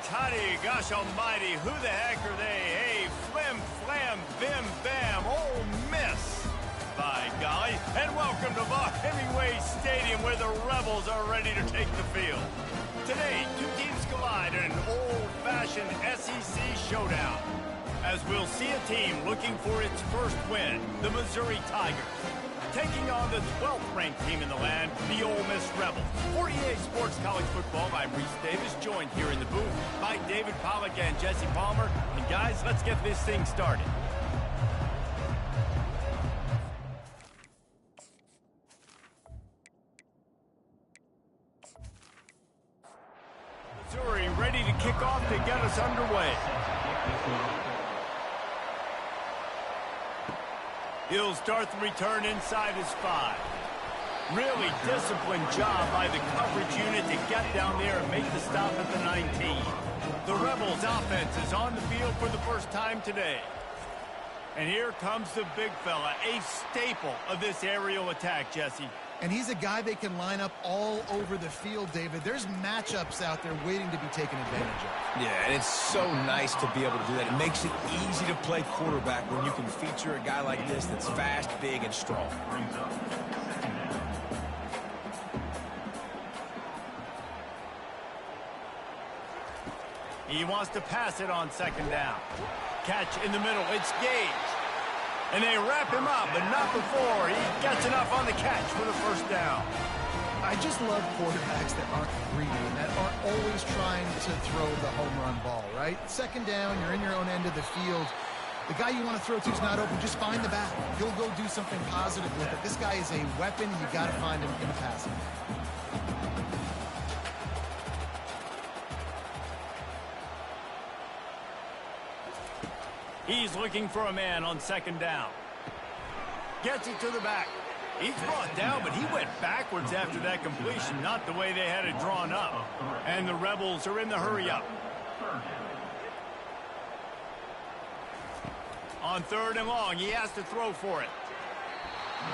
toddy, gosh almighty, who the heck are they? Hey, flim, flam, bim, bam, Ole Miss. By golly, and welcome to Hemingway Stadium where the Rebels are ready to take the field. Today, two teams collide in an old-fashioned SEC showdown. As we'll see a team looking for its first win, the Missouri Tigers, taking on the 12th ranked team in the land, the Ole Miss Rebels. 48 Sports College Football, I'm Reese Davis, joined here in the booth by David Pollack and Jesse Palmer. And guys, let's get this thing started. Missouri ready to kick off to get us underway. He'll start the return inside his 5. Really disciplined job by the coverage unit to get down there and make the stop at the 19. The Rebels offense is on the field for the first time today. And here comes the big fella, a staple of this aerial attack, Jesse. And he's a guy they can line up all over the field, David. There's matchups out there waiting to be taken advantage of. Yeah, and it's so nice to be able to do that. It makes it easy to play quarterback when you can feature a guy like this that's fast, big, and strong. He wants to pass it on second down. Catch in the middle. It's Gage. And they wrap him up, but not before he gets enough on the catch for the first down. I just love quarterbacks that aren't greedy and that aren't always trying to throw the home run ball, right? Second down, you're in your own end of the field. The guy you want to throw to is not open. Just find the back. He'll go do something positive with it. This guy is a weapon. You got to find him in the passing. He's looking for a man on second down. Gets it to the back. He's brought down, but he went backwards after that completion, not the way they had it drawn up. And the Rebels are in the hurry-up. On third and long, he has to throw for it.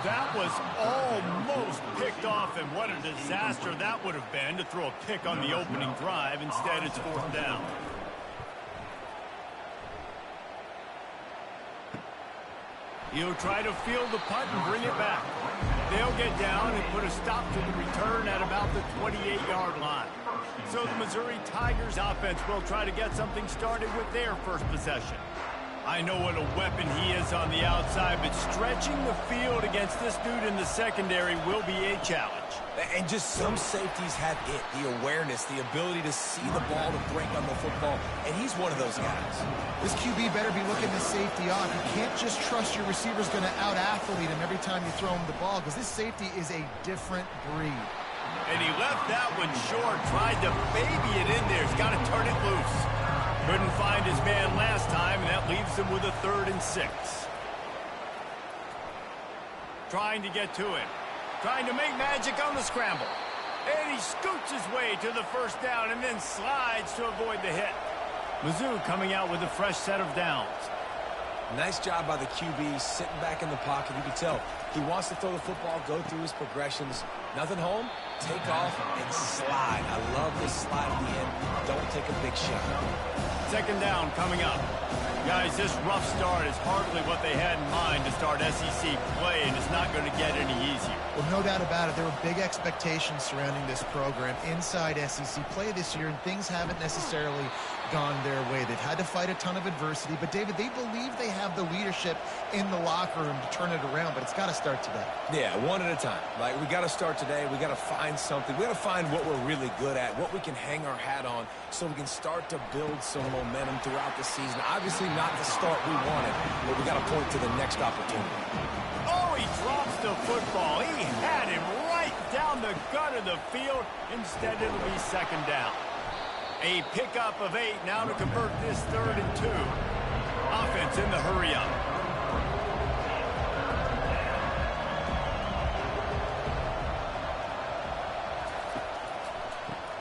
That was almost picked off, and what a disaster that would have been to throw a pick on the opening drive. Instead, it's fourth down. He'll try to field the punt and bring it back. They'll get down and put a stop to the return at about the 28-yard line. So the Missouri Tigers offense will try to get something started with their first possession. I know what a weapon he is on the outside, but stretching the field against this dude in the secondary will be a challenge. And just some safeties have it, the awareness, the ability to see the ball to break on the football, and he's one of those guys. This QB better be looking the safety off. You can't just trust your receiver's going to out-athlete him every time you throw him the ball, because this safety is a different breed. And he left that one short, tried to baby it in there. He's got to turn it loose. Couldn't find his man last time, and that leaves him with a 3rd and 6. Trying to get to it. Trying to make magic on the scramble. And he scoots his way to the first down and then slides to avoid the hit. Mizzou coming out with a fresh set of downs. Nice job by the QB, sitting back in the pocket. You can tell he wants to throw the football, go through his progressions. Nothing home, take off, and slide. I love this slide at the end. Don't take a big shot. Second down coming up. Guys, this rough start is hardly what they had in mind to start SEC play, and it's not going to get any easier. Well, no doubt about it. There were big expectations surrounding this program inside SEC play this year, and things haven't necessarily gone their way. They've had to fight a ton of adversity, but David, they believe they have the leadership in the locker room to turn it around, but it's got to start today. Yeah, one at a time. Like, we got to start today. We got to find something. We got to find what we're really good at, what we can hang our hat on, so we can start to build some momentum throughout the season. Obviously not the start we wanted, but we got to point to the next opportunity. Oh, he drops the football. He had him right down the gut of the field. Instead, it'll be second down. A pickup of 8 now to convert this 3rd and 2. Offense in the hurry-up.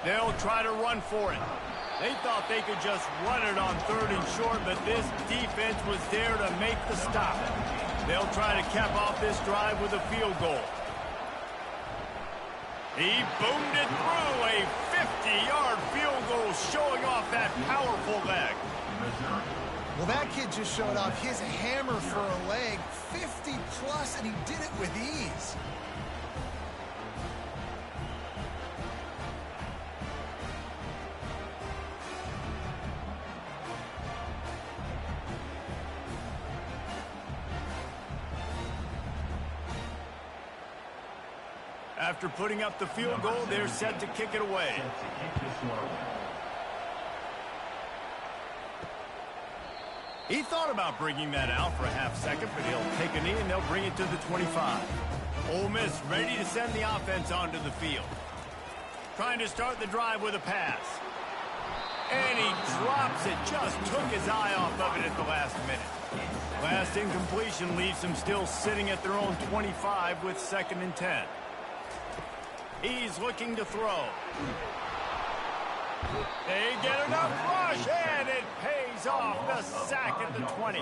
They'll try to run for it. They thought they could just run it on 3rd and short, but this defense was there to make the stop. They'll try to cap off this drive with a field goal. He boomed it through. A 50-yard field goal showing off that powerful leg. Well, that kid just showed off his hammer for a leg, 50-plus, and he did it with ease. After putting up the field goal, they're set to kick it away. He thought about bringing that out for a half second, but he'll take a knee and they'll bring it to the 25. Ole Miss ready to send the offense onto the field. Trying to start the drive with a pass. And he drops it, just took his eye off of it at the last minute. Last incompletion leaves them still sitting at their own 25 with 2nd and 10. He's looking to throw. They get enough rush, and it pays off the sack at the 20.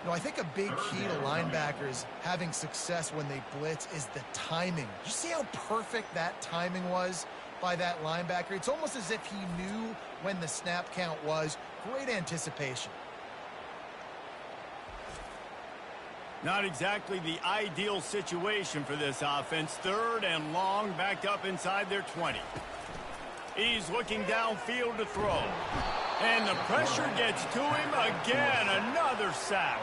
No, I think a big key to linebackers having success when they blitz is the timing. You see how perfect that timing was by that linebacker? It's almost as if he knew when the snap count was. Great anticipation. Not exactly the ideal situation for this offense. 3rd and long, back up inside their 20. He's looking downfield to throw. And the pressure gets to him again. Another sack.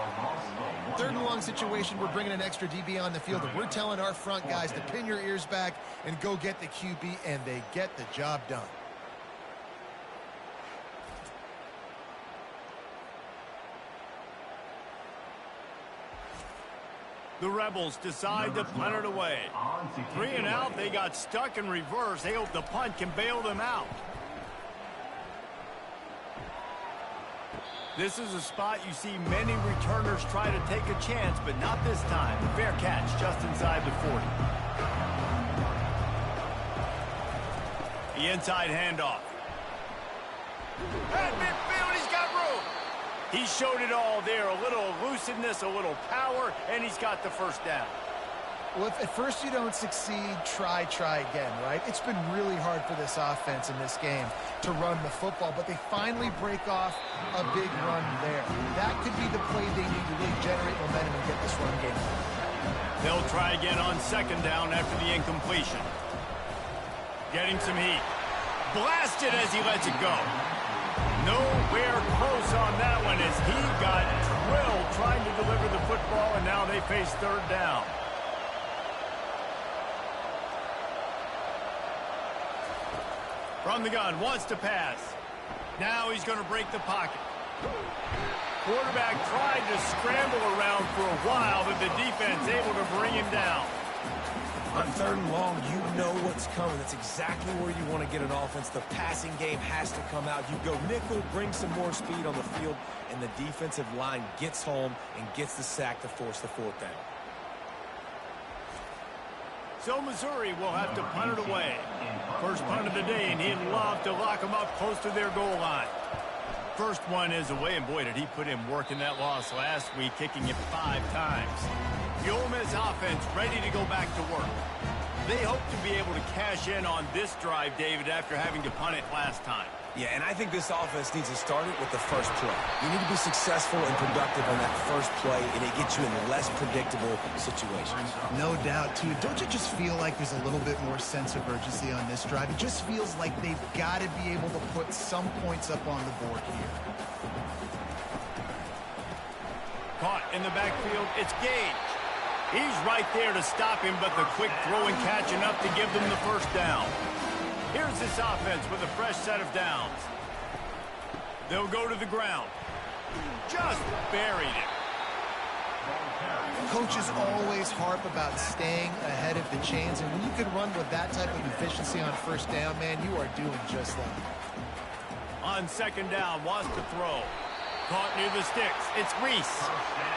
3rd and long situation, we're bringing an extra DB on the field, and we're telling our front guys to pin your ears back and go get the QB, and they get the job done. The Rebels decide to punt it away. 3 and out, they got stuck in reverse. They hope the punt can bail them out. This is a spot you see many returners try to take a chance, but not this time. Fair catch just inside the 40. The inside handoff. At midfield, he's got room. He showed it all there. A little elusiveness, a little power, and he's got the 1st down. Well, if at first you don't succeed, try again, right? It's been really hard for this offense in this game to run the football, but they finally break off a big run there. That could be the play they need to really generate momentum and get this run game. They'll try again on 2nd down after the incompletion. Getting some heat. Blasted as he lets it go. Nowhere close on that one as he got drilled trying to deliver the football, and now they face 3rd down. From the gun, wants to pass. Now he's going to break the pocket. Quarterback tried to scramble around for a while, but the defense able to bring him down. On 3rd and long, you know what's coming. That's exactly where you want to get an offense. The passing game has to come out. You go nickel, bring some more speed on the field, and the defensive line gets home and gets the sack to force the 4th down. So Missouri will have to punt it away. First punt of the day, and he'd love to lock them up close to their goal line. First one is away, and boy, did he put in work in that loss last week, kicking it 5 times. The Ole Miss offense ready to go back to work. They hope to be able to cash in on this drive, David, after having to punt it last time. Yeah, and I think this offense needs to start it with the first play. You need to be successful and productive on that first play, and it gets you in less predictable situations. No doubt, too. Don't you just feel like there's a little bit more sense of urgency on this drive? It just feels like they've got to be able to put some points up on the board here. Caught in the backfield, it's Gage. He's right there to stop him, but the quick throw and catch enough to give them the 1st down. Here's this offense with a fresh set of downs. They'll go to the ground. Just buried it. Coaches always harp about staying ahead of the chains, and when you can run with that type of efficiency on 1st down, man, you are doing just that. On 2nd down, wants to throw. Caught near the sticks. It's Reese.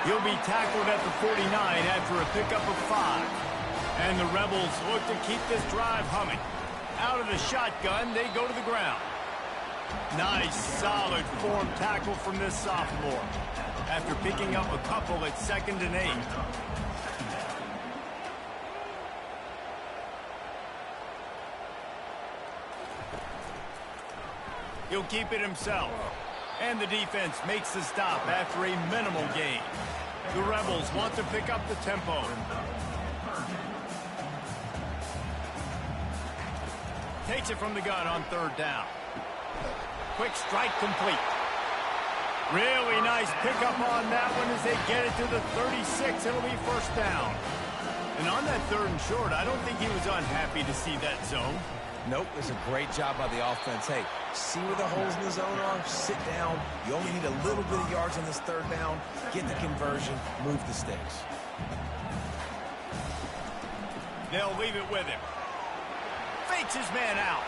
He'll be tackled at the 49 after a pickup of 5. And the Rebels look to keep this drive humming. Out of the shotgun, they go to the ground. Nice, solid form tackle from this sophomore. After picking up a couple at 2nd and 8. He'll keep it himself. And the defense makes the stop after a minimal gain. The Rebels want to pick up the tempo. Takes it from the gun on third down. Quick strike complete. Really nice pickup on that one as they get it to the 36. It'll be first down. And on that third and short, I don't think he was unhappy to see that zone. Nope, it's a great job by the offense. Hey, see where the holes in the zone are? Sit down. You only need a little bit of yards on this third down. Get the conversion. Move the sticks. They'll leave it with him. Fakes his man out.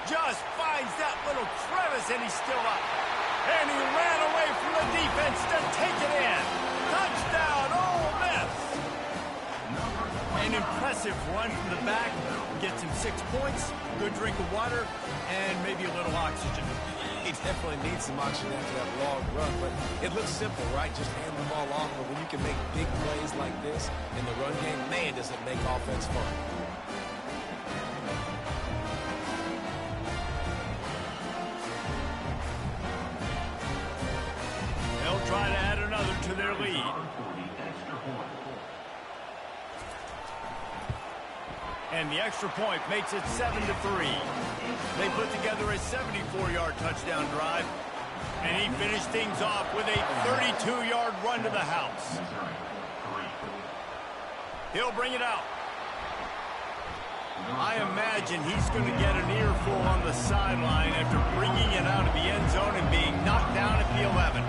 Just finds that little crevice, and he's still up. And he ran away from the defense to take it in. Touchdown, Ole Miss. An impressive run from the back. Gets him 6 points, good drink of water, and maybe a little oxygen. He definitely needs some oxygen after that long run, but it looks simple, right? Just hand the ball off, but when you can make big plays like this in the run game, man, does it make offense fun. They'll try to add another to their lead. And the extra point makes it 7-3. They put together a 74-yard touchdown drive. And he finished things off with a 32-yard run to the house. He'll bring it out. I imagine he's going to get an earful on the sideline after bringing it out of the end zone and being knocked down at the 11.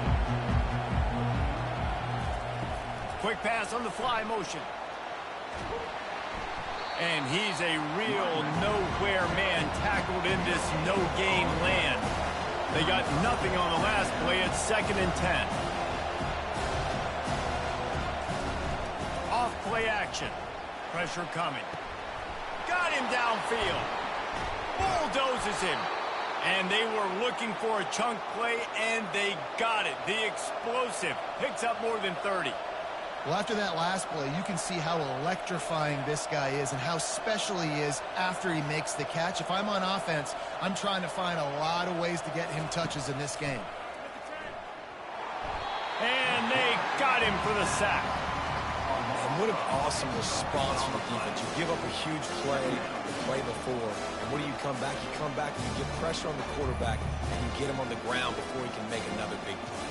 Quick pass on the fly motion. And he's a real nowhere man tackled in this no-gain land. They got nothing on the last play. It's 2nd and 10. Off play action. Pressure coming. Got him downfield. Bulldozes him. And they were looking for a chunk play, and they got it. The explosive picks up more than 30. Well, after that last play, you can see how electrifying this guy is and how special he is after he makes the catch. If I'm on offense, I'm trying to find a lot of ways to get him touches in this game. And they got him for the sack. And what an awesome response from the defense. You give up a huge play the play before, and what do you come back? You come back and you get pressure on the quarterback, and you get him on the ground before he can make another big play.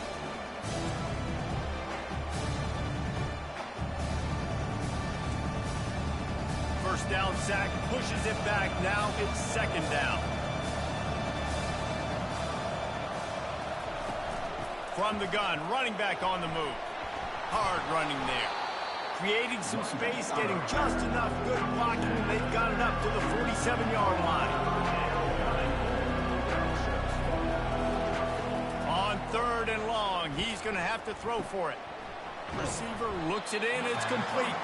First down sack, pushes it back. Now it's 2nd down. From the gun, running back on the move. Hard running there. Creating some space, getting just enough good blocking, and they've got it up to the 47-yard line. On 3rd and long, he's going to have to throw for it. Receiver looks it in, it's complete.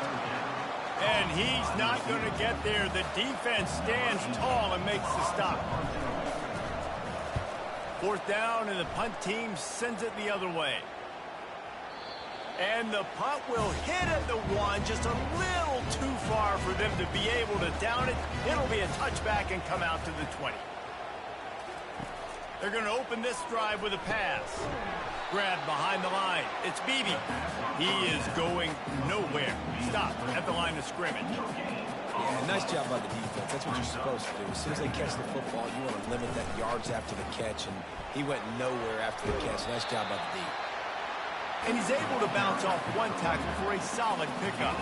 And he's not going to get there. The defense stands tall and makes the stop. 4th down, and the punt team sends it the other way. And the punt will hit at the 1, just a little too far for them to be able to down it. It'll be a touchback and come out to the 20. They're going to open this drive with a pass. Grab behind the line. It's Beebe. He is going nowhere. Stop at the line of scrimmage. Yeah, nice job by the defense. That's what you're supposed to do. As soon as they catch the football, you want to limit that yards after the catch, and he went nowhere after the catch. Nice job by the D. And he's able to bounce off one tackle for a solid pickup.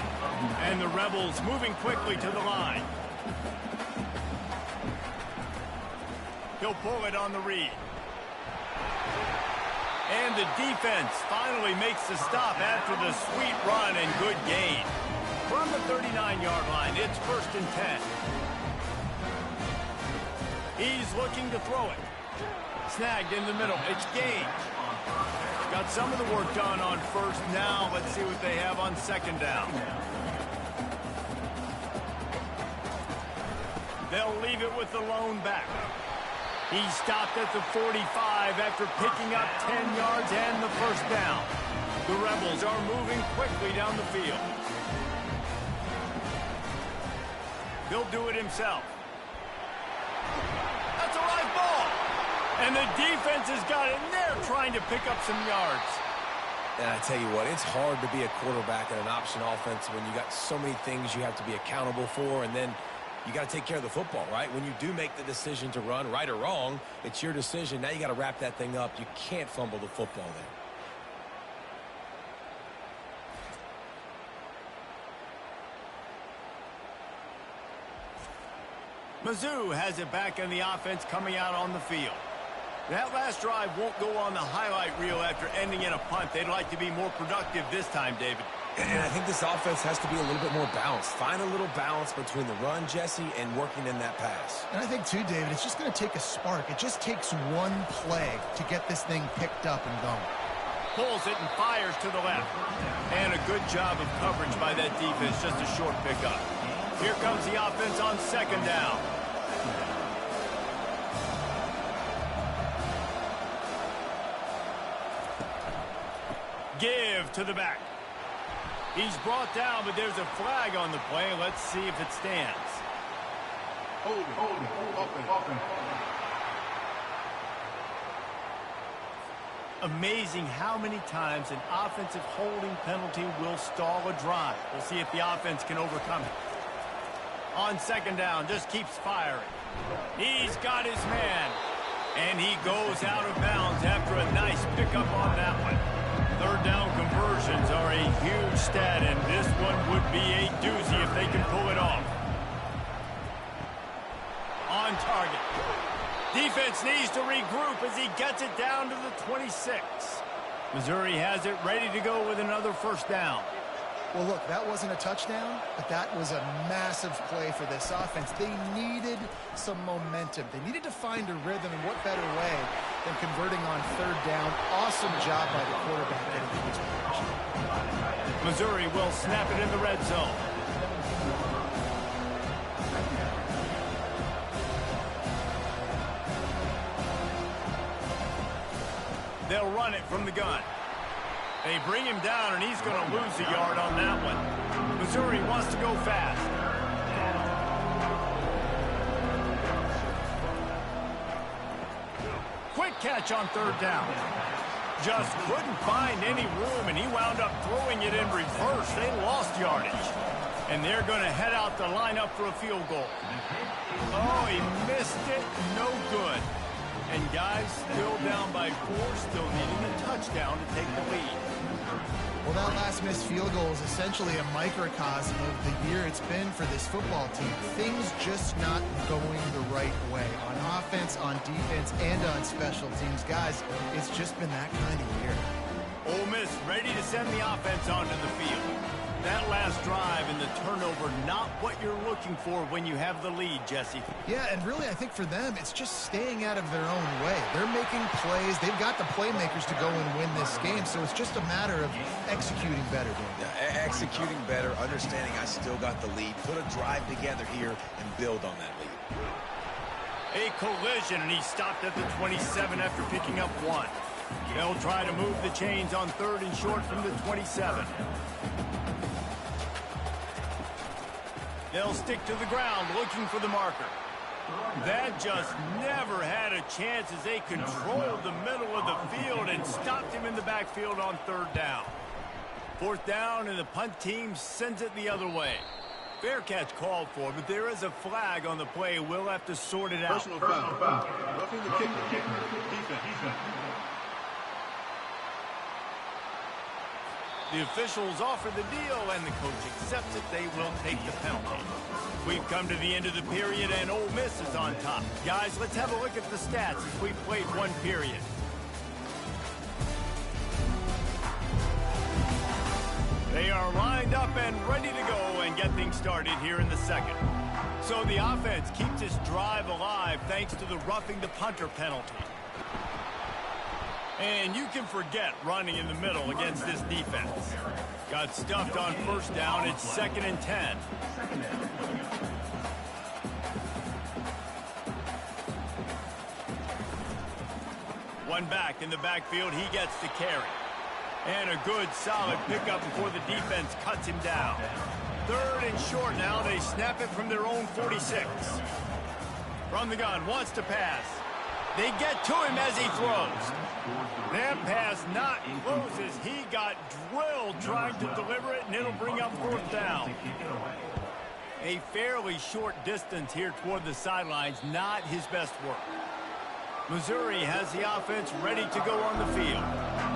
And the Rebels moving quickly to the line. He'll pull it on the read. And the defense finally makes the stop after the sweet run and good gain. From the 39-yard line, it's 1st and 10. He's looking to throw it. Snagged in the middle. It's Gage. Got some of the work done on 1st. Now let's see what they have on 2nd down. They'll leave it with the lone back. He stopped at the 45 after picking up 10 yards and the 1st down. The Rebels are moving quickly down the field. He'll do it himself. That's a live ball. And the defense has got it, and they're trying to pick up some yards. And I tell you what, it's hard to be a quarterback in an option offense when you got so many things you have to be accountable for, and then you got to take care of the football, right? When you do make the decision to run, right or wrong, it's your decision. Now you got to wrap that thing up. You can't fumble the football there. Mizzou has it back in the offense coming out on the field. That last drive won't go on the highlight reel after ending in a punt. They'd like to be more productive this time, David. And I think this offense has to be a little bit more balanced. Find a little balance between the run, Jesse, and working in that pass. And I think, too, David, it's just going to take a spark. It just takes one play to get this thing picked up and going. Pulls it and fires to the left. And a good job of coverage by that defense, just a short pickup. Here comes the offense on second down. Give to the back. He's brought down, but there's a flag on the play. Let's see if it stands. Hold it. Amazing how many times an offensive holding penalty will stall a drive. We'll see if the offense can overcome it. On second down, just keeps firing. He's got his man. And he goes out of bounds after a nice pickup on that one. Third down conversions are a huge stat, and this one would be a doozy if they can pull it off. On target. Defense needs to regroup as he gets it down to the 26. Missouri has it ready to go with another first down. Well, look, that wasn't a touchdown, but that was a massive play for this offense. They needed some momentum. They needed to find a rhythm, and what better way than converting on third down. Awesome job by the quarterback getting to his position. Missouri will snap it in the red zone. They'll run it from the gun. They bring him down, and he's going to lose a yard on that one. Missouri wants to go fast. Quick catch on third down. Just couldn't find any room, and he wound up throwing it in reverse. They lost yardage. And they're going to head out the line up for a field goal. Oh, he missed it. No good. And guys, still down by 4, still needing a touchdown to take the lead. Well, that last missed field goal is essentially a microcosm of the year it's been for this football team. Things just not going the right way. On offense, on defense, and on special teams. Guys, it's just been that kind of year. Ole Miss ready to send the offense onto the field. That last drive and the turnover, not what you're looking for when you have the lead, Jesse. Yeah, and really, I think for them, it's just staying out of their own way. They're making plays. They've got the playmakers to go and win this game, so it's just a matter of executing better. Yeah, executing better, understanding I still got the lead, put a drive together here, and build on that lead. A collision, and he stopped at the 27 after picking up 1. They'll try to move the chains on third and short from the 27. They'll stick to the ground looking for the marker. That just never had a chance as they controlled the middle of the field and stopped him in the backfield on third down. Fourth down, and the punt team sends it the other way. Fair catch called for, but there is a flag on the play. We'll have to sort it out. Personal foul. Roughing the kicker. Defense. The officials offer the deal, and the coach accepts it. They will take the penalty. We've come to the end of the period, and Ole Miss is on top. Guys, let's have a look at the stats as we've played one period. They are lined up and ready to go and get things started here in the second. So the offense keeps this drive alive thanks to the roughing the punter penalty. And you can forget running in the middle against this defense. Got stuffed on first down. It's 2nd and 10. One back in the backfield. He gets the carry. And a good, solid pickup before the defense cuts him down. Third and short now. They snap it from their own 46. From the gun, wants to pass. They get to him as he throws. That pass not close as he got drilled trying to deliver it, and it'll bring up fourth down. A fairly short distance here toward the sidelines, not his best work. Missouri has the offense ready to go on the field.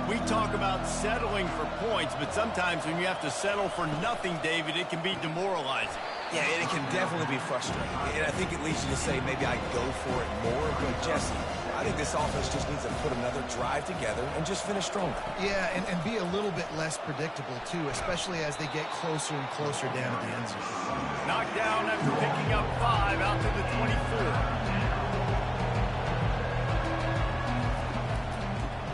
We talk about settling for points, but sometimes when you have to settle for nothing, David, it can be demoralizing. Yeah, and it can definitely be frustrating. And I think it leads you to say maybe I go for it more. But, Jesse, I think this offense just needs to put another drive together and just finish stronger. Yeah, and be a little bit less predictable, too, especially as they get closer and closer down to the end zone. Knocked down after picking up 5 out to the 24.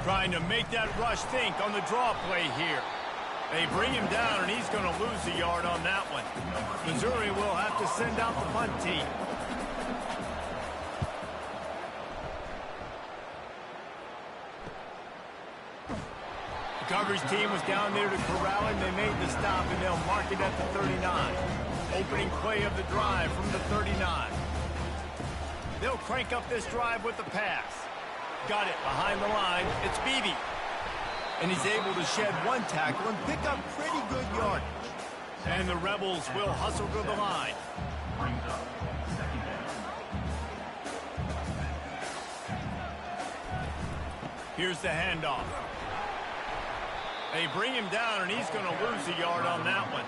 Trying to make that rush think on the draw play here. They bring him down, and he's going to lose a yard on that one. Missouri will have to send out the punt team. The coverage team was down there to corral him. They made the stop, and they'll mark it at the 39. Opening play of the drive from the 39. They'll crank up this drive with the pass. Got it behind the line. It's Beebe. And he's able to shed one tackle and pick up pretty good yardage. And the Rebels will hustle to the line. Here's the handoff. They bring him down, and he's going to lose a yard on that one.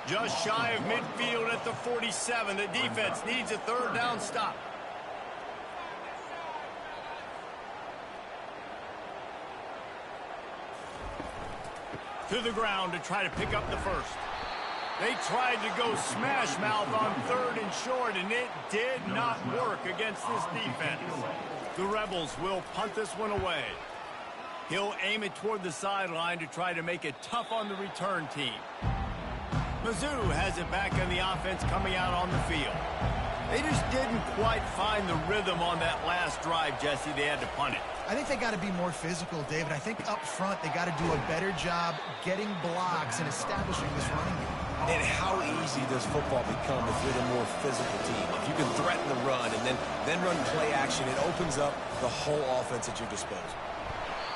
Just shy of midfield at the 47. The defense needs a third down stop. To the ground to try to pick up the first. They tried to go smash mouth on third and short, and it did not work against this defense. The Rebels will punt this one away. He'll aim it toward the sideline to try to make it tough on the return team. Mizzou has it back on the offense coming out on the field. They just didn't quite find the rhythm on that last drive, Jesse. They had to punt it. I think they got to be more physical, David. I think up front they got to do a better job getting blocks and establishing this running game. And how easy does football become if you're the more physical team? If you can threaten the run and then run play action, it opens up the whole offense at your disposal.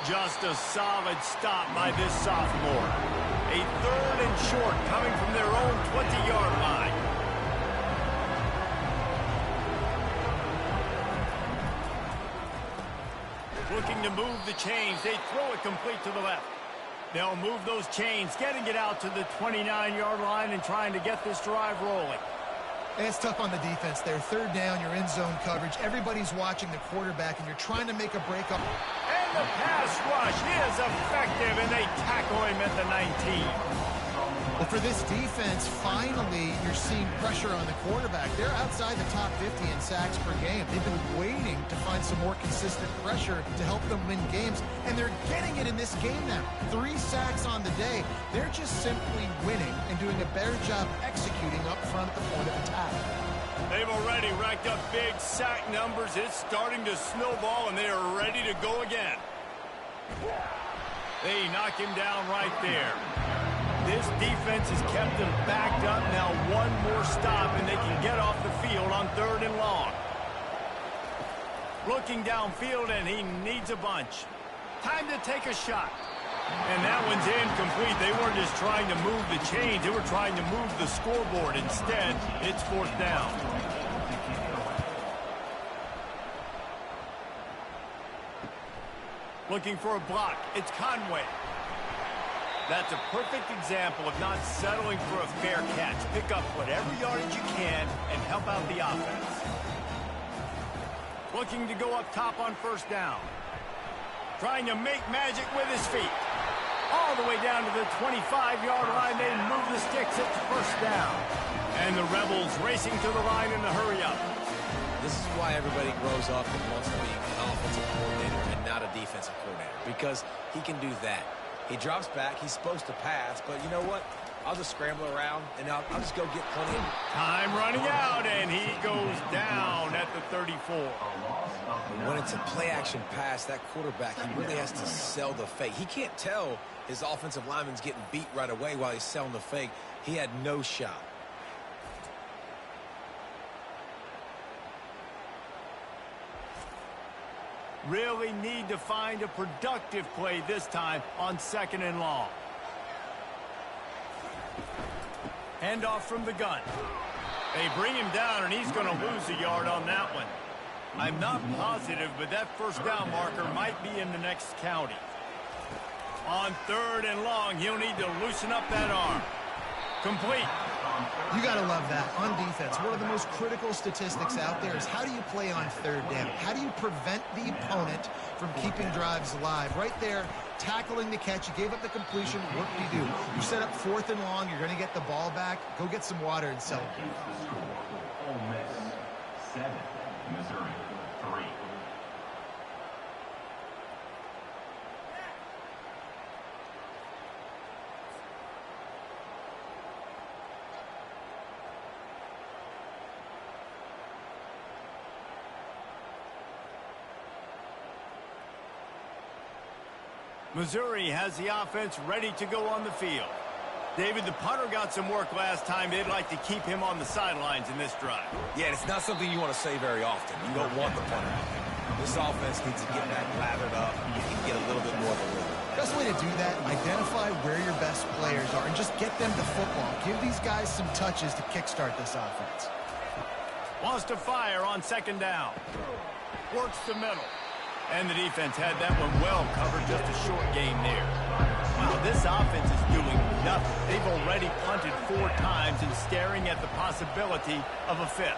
Just a solid stop by this sophomore. A third and short coming from their own 20-yard line. Looking to move the chains. They throw it complete to the left. They'll move those chains, getting it out to the 29-yard line and trying to get this drive rolling. It's tough on the defense there. Third down, you're in zone coverage. Everybody's watching the quarterback, and you're trying to make a break up. And the pass rush is effective, and they tackle him at the 19. Well, for this defense, finally, you're seeing pressure on the quarterback. They're outside the top 50 in sacks per game. They've been waiting to find some more consistent pressure to help them win games, and they're getting it in this game now. 3 sacks on the day. They're just simply winning and doing a better job executing up front at the point of attack. They've already racked up big sack numbers. It's starting to snowball, and they are ready to go again. They knock him down right there. This defense has kept them backed up. Now one more stop, and they can get off the field on third and long. Looking downfield, and he needs a bunch. Time to take a shot. And that one's incomplete. They weren't just trying to move the chains. They were trying to move the scoreboard. Instead, it's fourth down. Looking for a block. It's Conway. That's a perfect example of not settling for a fair catch. Pick up whatever yardage you can and help out the offense. Looking to go up top on first down. Trying to make magic with his feet. All the way down to the 25-yard line. They move the sticks. It's first down. And the Rebels racing to the line in a hurry up. This is why everybody grows up and wants to be an offensive coordinator and not a defensive coordinator, because he can do that. He drops back. He's supposed to pass, but you know what? I'll just scramble around, and I'll just go get plenty of time running out, and he goes down at the 34. When it's a play-action pass, that quarterback, he really has to sell the fake. He can't tell his offensive lineman's getting beat right away while he's selling the fake. He had no shot. Really need to find a productive play this time on 2nd and long. Handoff from the gun. They bring him down, and he's going to lose a yard on that one. I'm not positive, but that first down marker might be in the next county. On 3rd and long, he'll need to loosen up that arm. Complete. You got to love that. On defense, one of the most critical statistics out there is how do you play on 3rd down? How do you prevent the opponent from keeping drives alive? Right there, tackling the catch. You gave up the completion. What do? You set up 4th and long. You're going to get the ball back. Go get some water and celebrate. Ole Miss 7, Missouri 3. Missouri has the offense ready to go on the field. David, the punter got some work last time. They'd like to keep him on the sidelines in this drive. Yeah, it's not something you want to say very often. You don't want the punter out there. This offense needs to get that lathered up. You can get a little bit more of a rhythm. Best way to do that, identify where your best players are and just get them the football. Give these guys some touches to kickstart this offense. Wants to fire on 2nd down. Works the middle. And the defense had that one well covered, just a short game there. Wow, this offense is doing nothing. They've already punted 4 times and staring at the possibility of a 5th.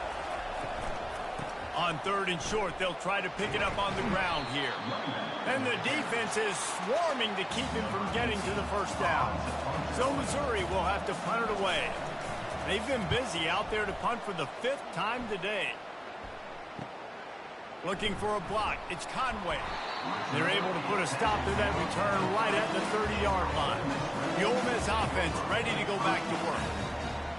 On 3rd and short, they'll try to pick it up on the ground here. And the defense is swarming to keep him from getting to the first down. So Missouri will have to punt it away. They've been busy out there to punt for the 5th time today. Looking for a block. It's Conway. They're able to put a stop to that return right at the 30-yard line. The Ole Miss offense ready to go back to work.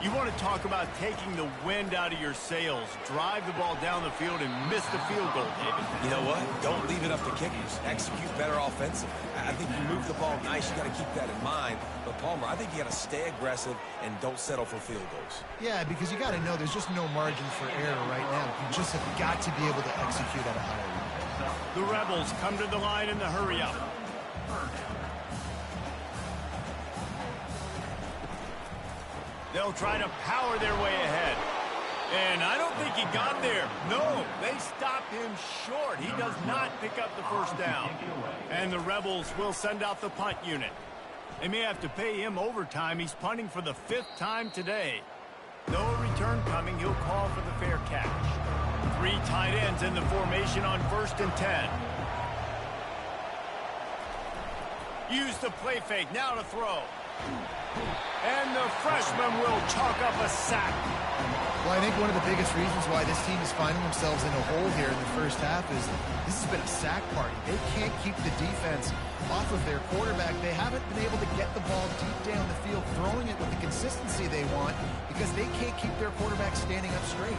You want to talk about taking the wind out of your sails. Drive the ball down the field and miss the field goal, David. You know what? Don't leave it up to kickers. Execute better offensively. I think you move the ball nice. You got to keep that in mind. But, Palmer, I think you got to stay aggressive and don't settle for field goals. Yeah, because you got to know there's just no margin for error right now. You just have got to be able to execute at a higher level. The Rebels come to the line in the hurry-up. They'll try to power their way ahead. And I don't think he got there. No, they stopped him short. He does not pick up the first down. And the Rebels will send out the punt unit. They may have to pay him overtime. He's punting for the 5th time today. No return coming. He'll call for the fair catch. 3 tight ends in the formation on 1st and 10. Use the play fake. Now to throw. And the freshman will chalk up a sack. Well, I think one of the biggest reasons why this team is finding themselves in a hole here in the first half is this has been a sack party. They can't keep the defense off of their quarterback. They haven't been able to get the ball deep down the field, throwing it with the consistency they want because they can't keep their quarterback standing up straight.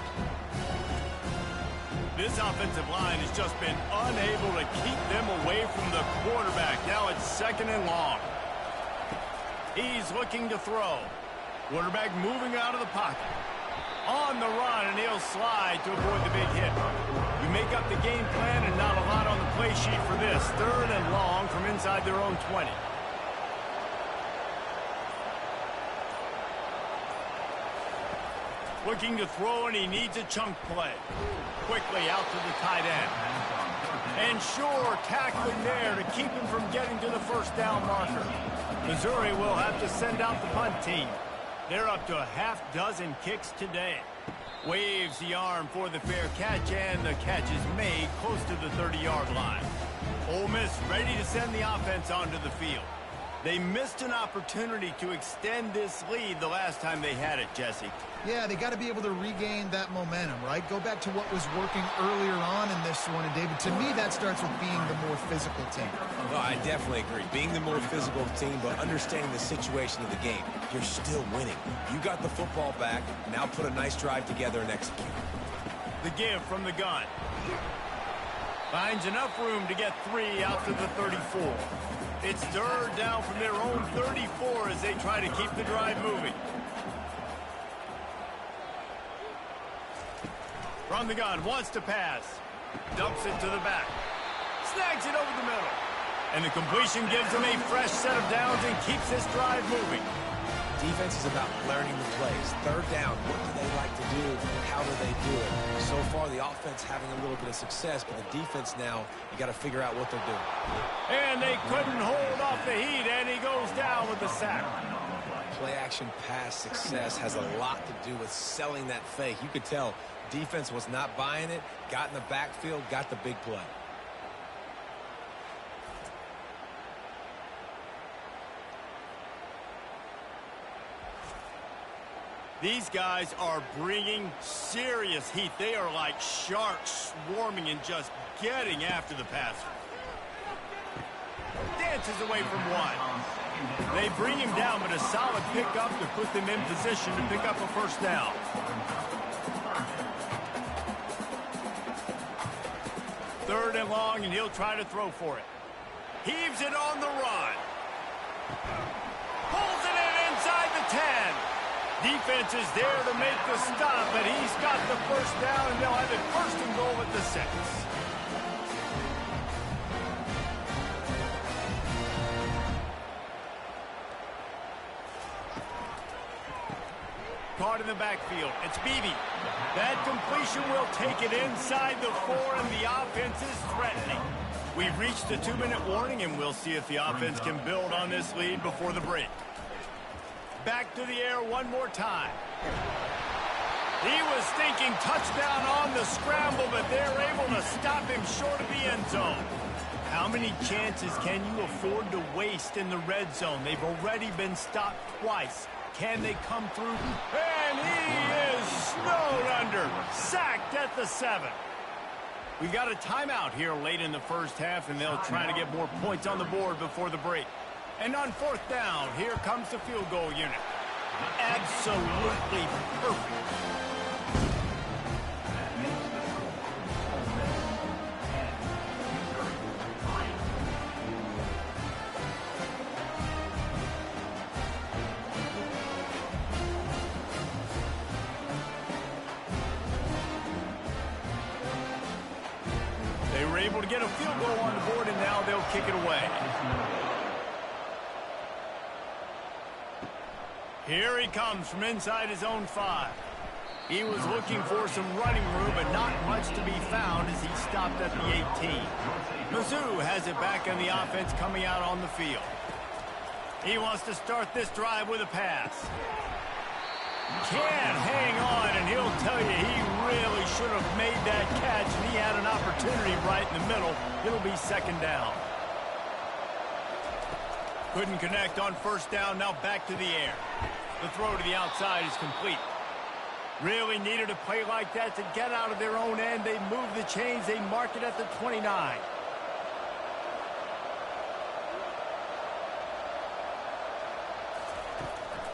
This offensive line has just been unable to keep them away from the quarterback. Now it's 2nd and long. He's looking to throw. Quarterback moving out of the pocket. On the run, and he'll slide to avoid the big hit. You make up the game plan and not a lot on the play sheet for this. 3rd and long from inside their own 20. Looking to throw, and he needs a chunk play. Quickly out to the tight end. And sure, tackling there to keep him from getting to the first down marker. Missouri will have to send out the punt team. They're up to a half-dozen kicks today. Waves the arm for the fair catch, and the catch is made close to the 30-yard line. Ole Miss ready to send the offense onto the field. They missed an opportunity to extend this lead the last time they had it, Jesse. Yeah, they got to be able to regain that momentum, right? Go back to what was working earlier on in this one. And, David, to me, that starts with being the more physical team. Well, I definitely agree. Being the more physical team, but understanding the situation of the game. You're still winning. You got the football back. Now put a nice drive together and execute. The give from the gun. Finds enough room to get 3 out to the 34. It's 3rd down from their own 34 as they try to keep the drive moving. From the gun, wants to pass. Dumps it to the back. Snags it over the middle. And the completion gives them a fresh set of downs and keeps this drive moving. Defense is about learning the plays. Third down, what do they like to do? How do they do it? So far, the offense having a little bit of success, but the defense now, you got to figure out what they're doing. And they couldn't hold off the heat, and he goes down with the sack. Play-action pass success has a lot to do with selling that fake. You could tell defense was not buying it, got in the backfield, got the big play. These guys are bringing serious heat. They are like sharks swarming and just getting after the passer. Dances away from one. They bring him down, but a solid pickup to put them in position to pick up a first down. Third and long, and he'll try to throw for it. Heaves it on the run. Pulls it in inside the 10. Defense is there to make the stop, but he's got the first down, and they'll have it first and goal at the 6. Caught in the backfield. It's Beebe. That completion will take it inside the 4, and the offense is threatening. We've reached the 2-minute warning, and we'll see if the offense can build on this lead before the break. Back to the air one more time. He was thinking touchdown on the scramble, but they're able to stop him short of the end zone. How many chances can you afford to waste in the red zone? They've already been stopped twice. Can they come through? And he is snowed under. Sacked at the 7. We got a timeout here late in the first half, and they'll try to get more points on the board before the break. And on fourth down, here comes the field goal unit. Absolutely perfect. They were able to get a field goal on the board, and now they'll kick it away. Here he comes from inside his own 5. He was looking for some running room, but not much to be found as he stopped at the 18. Mizzou has it back on the offense coming out on the field. He wants to start this drive with a pass. Can't hang on, and he'll tell you he really should have made that catch, and he had an opportunity right in the middle. It'll be second down. Couldn't connect on first down, now back to the air. The throw to the outside is complete. Really needed a play like that to get out of their own end. They move the chains. They mark it at the 29.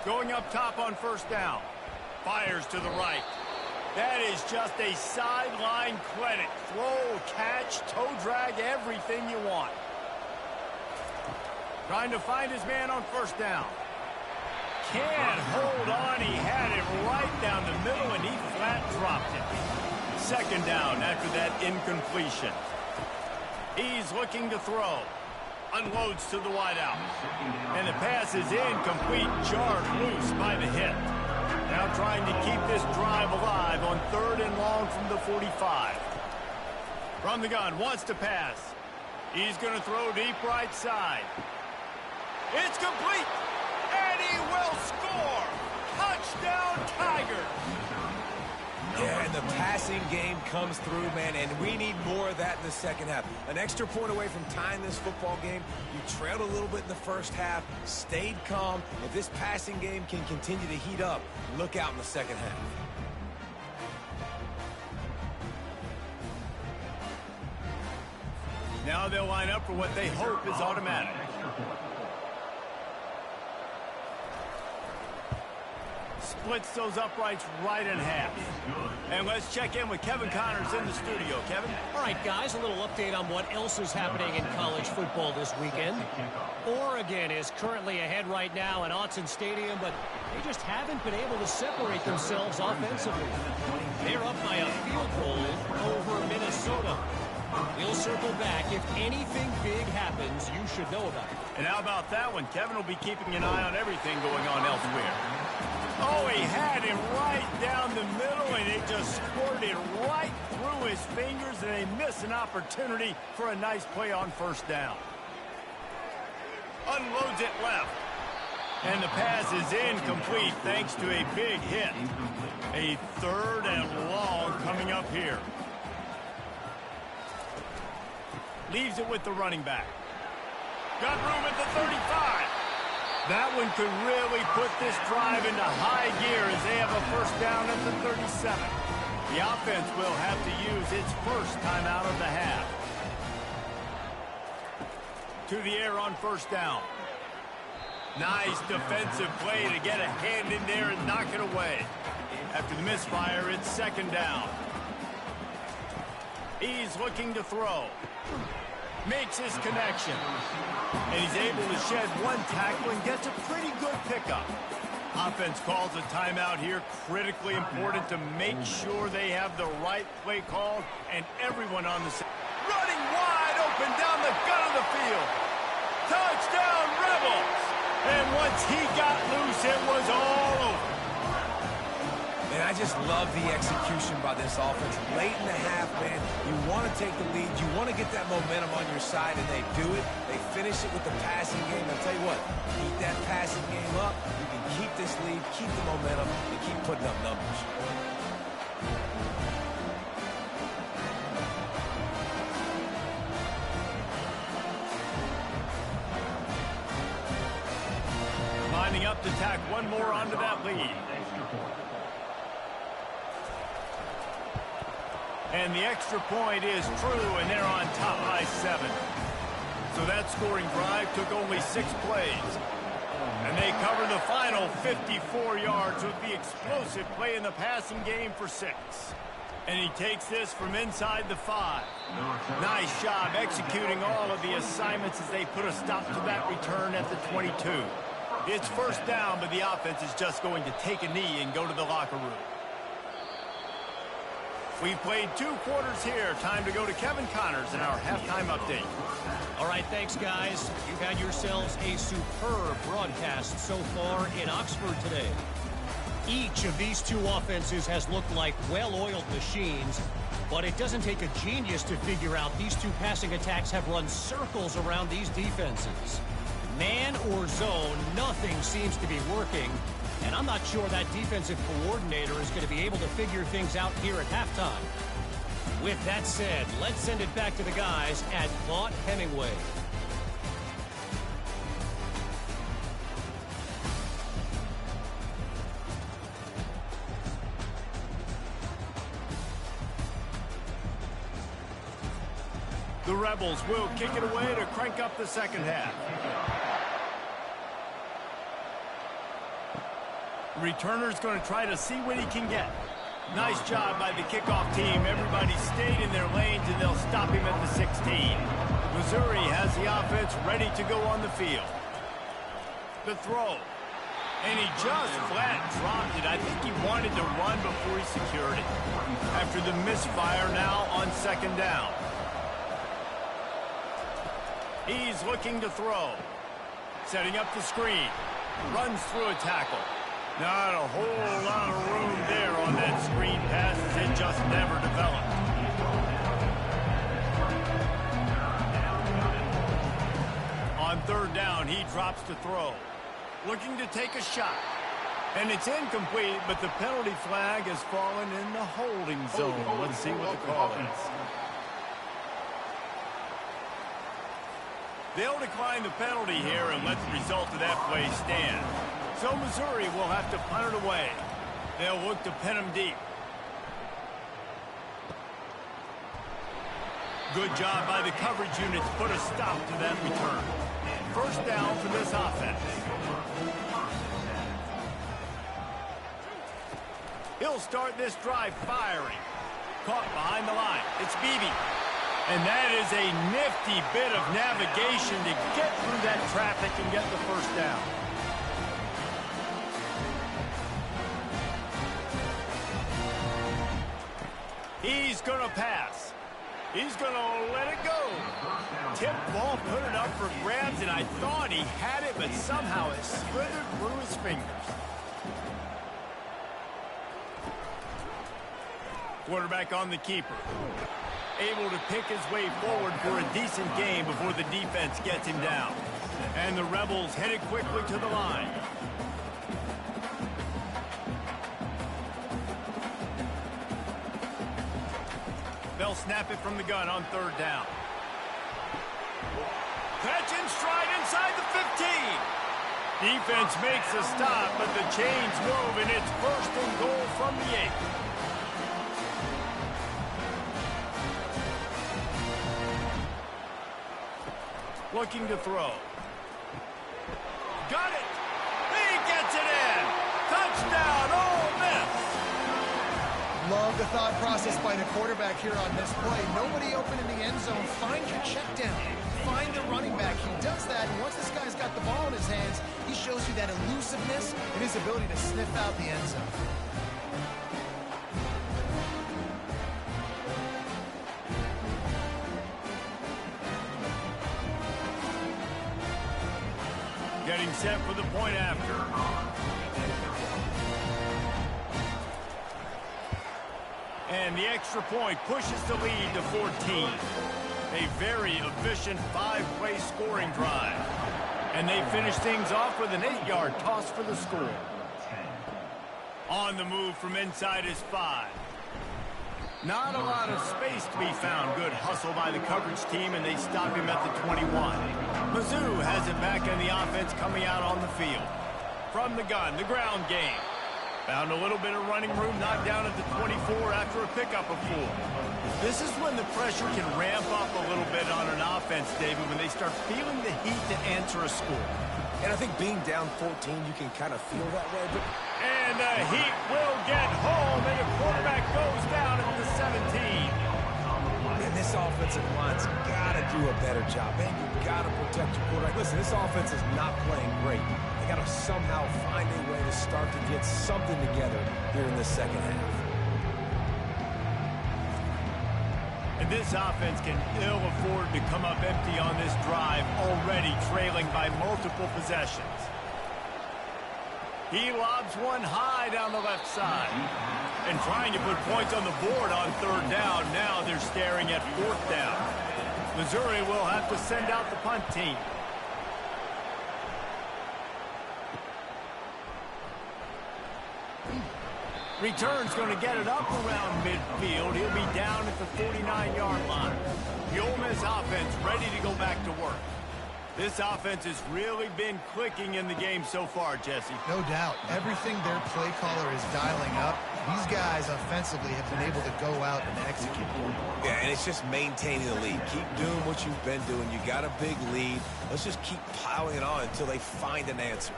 Going up top on first down. Fires to the right. That is just a sideline credit. Throw, catch, toe drag, everything you want. Trying to find his man on first down. Can't hold on. He had it right down the middle, and he flat dropped it. Second down after that incompletion. He's looking to throw. Unloads to the wideout. And the pass is incomplete, jarred loose by the hit. Now trying to keep this drive alive on third and long from the 45. From the gun, wants to pass. He's going to throw deep right side. It's complete, and he will score. Touchdown, Tigers. Yeah, and the passing game comes through, man, and we need more of that in the second half. An extra point away from tying this football game. You trailed a little bit in the first half, stayed calm. If this passing game can continue to heat up, look out in the second half. Now they'll line up for what they hope is automatic. Splits those uprights right in half. And let's check in with Kevin Connors in the studio. Kevin? All right, guys, a little update on what else is happening in college football this weekend. Oregon is currently ahead right now at Autzen Stadium, but they just haven't been able to separate themselves offensively. They're up by a field goal over Minnesota. We'll circle back. If anything big happens, you should know about it. And how about that one? Kevin will be keeping an eye on everything going on elsewhere. Oh, he had him right down the middle, and it just squirted right through his fingers, and they miss an opportunity for a nice play on first down. Unloads it left. And the pass is incomplete thanks to a big hit. A 3rd and long coming up here. Leaves it with the running back. Got room at the 35. That one could really put this drive into high gear as they have a first down at the 37. The offense will have to use its first timeout of the half. To the air on first down. Nice defensive play to get a hand in there and knock it away. After the misfire, it's 2nd down. He's looking to throw. Makes his connection. And he's able to shed one tackle and gets a pretty good pickup. Offense calls a timeout here. Critically important to make sure they have the right play called and everyone on the side. Running wide open down the gut of the field. Touchdown, Rebels! And once he got loose, it was all over. And I just love the execution by this offense. Late in the half, man, you want to take the lead. You want to get that momentum on your side, and they do it. They finish it with the passing game. I'll tell you what, keep that passing game up. You can keep this lead, keep the momentum, and keep putting up numbers. Lining up to tack one more onto that lead. And the extra point is true, and they're on top by 7. So that scoring drive took only 6 plays. And they cover the final 54 yards with the explosive play in the passing game for 6. And he takes this from inside the 5. Nice job executing all of the assignments as they put a stop to that return at the 22. It's first down, but the offense is just going to take a knee and go to the locker room. We've played 2 quarters here. Time to go to Kevin Connors in our halftime update. All right, thanks, guys. You've had yourselves a superb broadcast so far in Oxford today. Each of these 2 offenses has looked like well-oiled machines, but it doesn't take a genius to figure out these 2 passing attacks have run circles around these defenses. Man or zone, nothing seems to be working. And I'm not sure that defensive coordinator is going to be able to figure things out here at halftime. With that said, let's send it back to the guys at Vaught Hemingway. The Rebels will kick it away to crank up the second half. Returner's going to try to see what he can get. Nice job by the kickoff team. Everybody stayed in their lanes, and they'll stop him at the 16. Missouri has the offense ready to go on the field. The throw. And he just flat dropped it. I think he wanted to run before he secured it. After the misfire, now on 2nd down. He's looking to throw. Setting up the screen. Runs through a tackle. Not a whole lot of room there on that screen pass. It just never developed. On 3rd down, he drops to throw. Looking to take a shot. And it's incomplete, but the penalty flag has fallen in the holding zone. Let's see what the call is. They'll decline the penalty here and let the result of that play stand. So Missouri will have to punt it away. They'll look to pin him deep. Good job by the coverage unit to put a stop to that return. First down for this offense. He'll start this drive firing. Caught behind the line. It's Beebe. And that is a nifty bit of navigation to get through that traffic and get the first down. He's going to pass. He's going to let it go. Tip ball, put it up for grabs, and I thought he had it, but somehow it slithered through his fingers. Quarterback on the keeper. Able to pick his way forward for a decent game before the defense gets him down. And the Rebels headed quickly to the line. They'll snap it from the gun on third down. Catch and stride inside the 15. Defense makes a stop, but the chains move, and it's first and goal from the 8. Looking to throw. Got it. He gets it in. Touchdown, Ole Miss. Love the thought process by the quarterback here on this play. Nobody open in the end zone. Find your check down. Find the running back. He does that, and once this guy's got the ball in his hands, he shows you that elusiveness and his ability to sniff out the end zone. Getting set for the point after. And the extra point pushes the lead to 14. A very efficient 5-play scoring drive. And they finish things off with an 8-yard toss for the score. On the move from inside his 5. Not a lot of space to be found. Good hustle by the coverage team, and they stop him at the 21. Mizzou has it back in the offense coming out on the field. From the gun, the ground game. Found a little bit of running room, knocked down at the 24 after a pickup of 4. This is when the pressure can ramp up a little bit on an offense, David, when they start feeling the heat to answer a score. And I think being down 14, you can kind of feel that way. But and the heat will get home, and the quarterback goes down at the 17. And this offensive line's got to do a better job. Man, you've got to protect your quarterback. Listen, this offense is not playing great. They got to somehow find a way to start to get something together here in the second half. And this offense can ill afford to come up empty on this drive, already trailing by multiple possessions. He lobs one high down the left side. And trying to put points on the board on third down. Now they're staring at fourth down. Missouri will have to send out the punt team. Return's going to get it up around midfield. He'll be down at the 49-yard line. The Ole Miss offense ready to go back to work. This offense has really been clicking in the game so far, Jesse. No doubt. Everything their play caller is dialing up, these guys offensively have been able to go out and execute. Yeah, and it's just maintaining the lead. Keep doing what you've been doing. You got a big lead. Let's just keep plowing it on until they find an answer.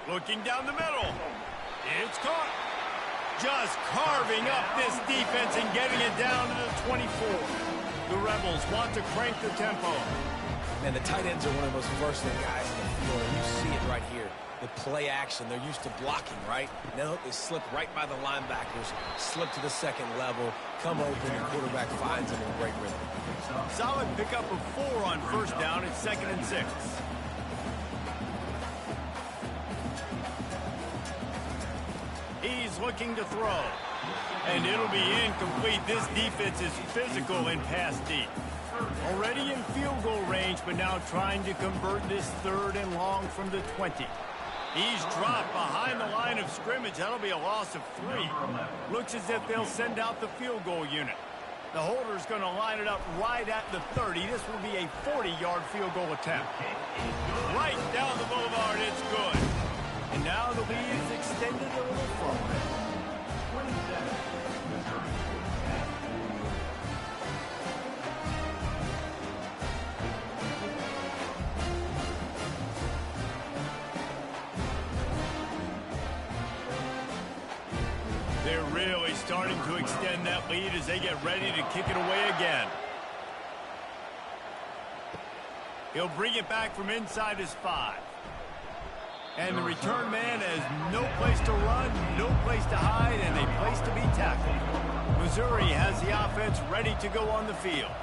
Looking down the middle. It's caught. Just carving up this defense and getting it down to the 24. The Rebels want to crank the tempo. And the tight ends are one of the most versatile guys in the field. And you see it right here. The play action. They're used to blocking, right? Now they slip right by the linebackers, slip to the second level, come open, and quarterback finds them in great rhythm. Solid pickup of 4 on first down. It's 2nd and 6. He's looking to throw. And it'll be incomplete. This defense is physical and pass deep. Already in field goal range, but now trying to convert this 3rd and long from the 20. He's dropped behind the line of scrimmage. That'll be a loss of 3. Looks as if they'll send out the field goal unit. The holder's going to line it up right at the 30. This will be a 40-yard field goal attempt. Right down the boulevard, it's good. And now the lead is extended a little further. They're really starting to extend that lead as they get ready to kick it away again. He'll bring it back from inside his 5. And the return man has no place to run, no place to hide, and a place to be tackled. Missouri has the offense ready to go on the field.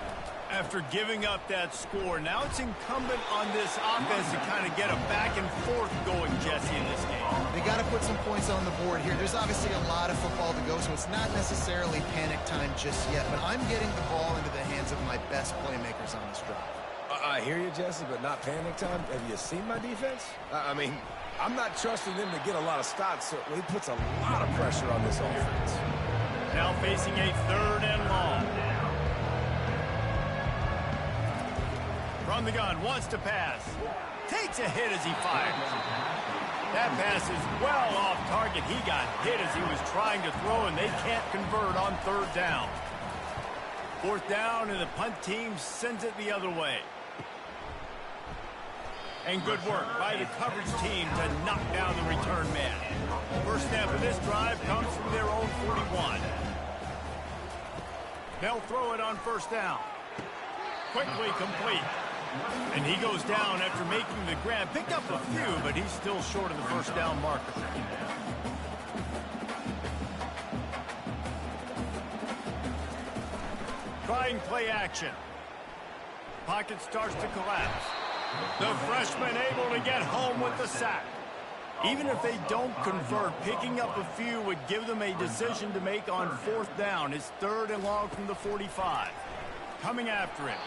After giving up that score, now it's incumbent on this offense to kind of get a back and forth going, Jesse, in this game. They got to put some points on the board here. There's obviously a lot of football to go, so it's not necessarily panic time just yet, but I'm getting the ball into the hands of my best playmakers on this drive. I hear you, Jesse, but not panic time. Have you seen my defense? I mean, I'm not trusting them to get a lot of stops, so it puts a lot of pressure on this offense. Now facing a 3rd and long. From the gun, wants to pass. Takes a hit as he fires. That pass is well off target. He got hit as he was trying to throw, and they can't convert on 3rd down. 4th down, and the punt team sends it the other way. And good work by the coverage team to knock down the return man. First snap of this drive comes from their own 41. They'll throw it on 1st down. Quickly complete. And he goes down after making the grab. Picked up a few, but he's still short of the 1st down marker. Trying play action. Pocket starts to collapse. The freshman able to get home with the sack. Even if they don't convert, picking up a few would give them a decision to make on 4th down. It's 3rd and long from the 45. Coming after him.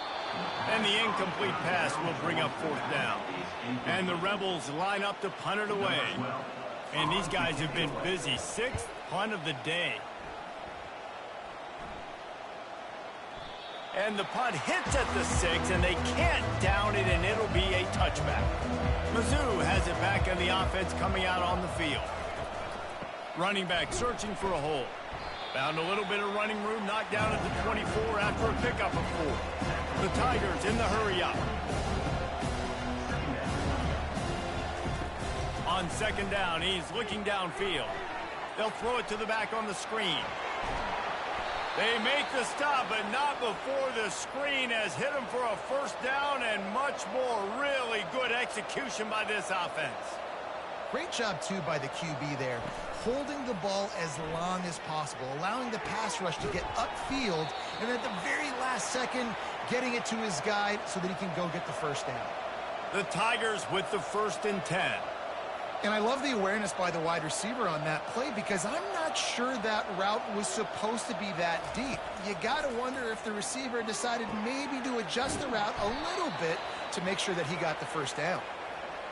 And the incomplete pass will bring up 4th down. And the Rebels line up to punt it away. And these guys have been busy. 6th punt of the day. And the punt hits at the 6, and they can't down it, and it'll be a touchback. Mizzou has it back in the offense coming out on the field. Running back searching for a hole. Found a little bit of running room, knocked down at the 24 after a pickup of 4. The Tigers in the hurry up. On 2nd down, he's looking downfield. They'll throw it to the back on the screen. They make the stop, but not before the screen has hit him for a 1st down, and much more. Really good execution by this offense. Great job, too, by the QB there, holding the ball as long as possible, allowing the pass rush to get upfield, and at the very last second, getting it to his guy so that he can go get the 1st down. The Tigers with the 1st and 10. And I love the awareness by the wide receiver on that play, because I'm not sure that route was supposed to be that deep. You got to wonder if the receiver decided maybe to adjust the route a little bit to make sure that he got the 1st down.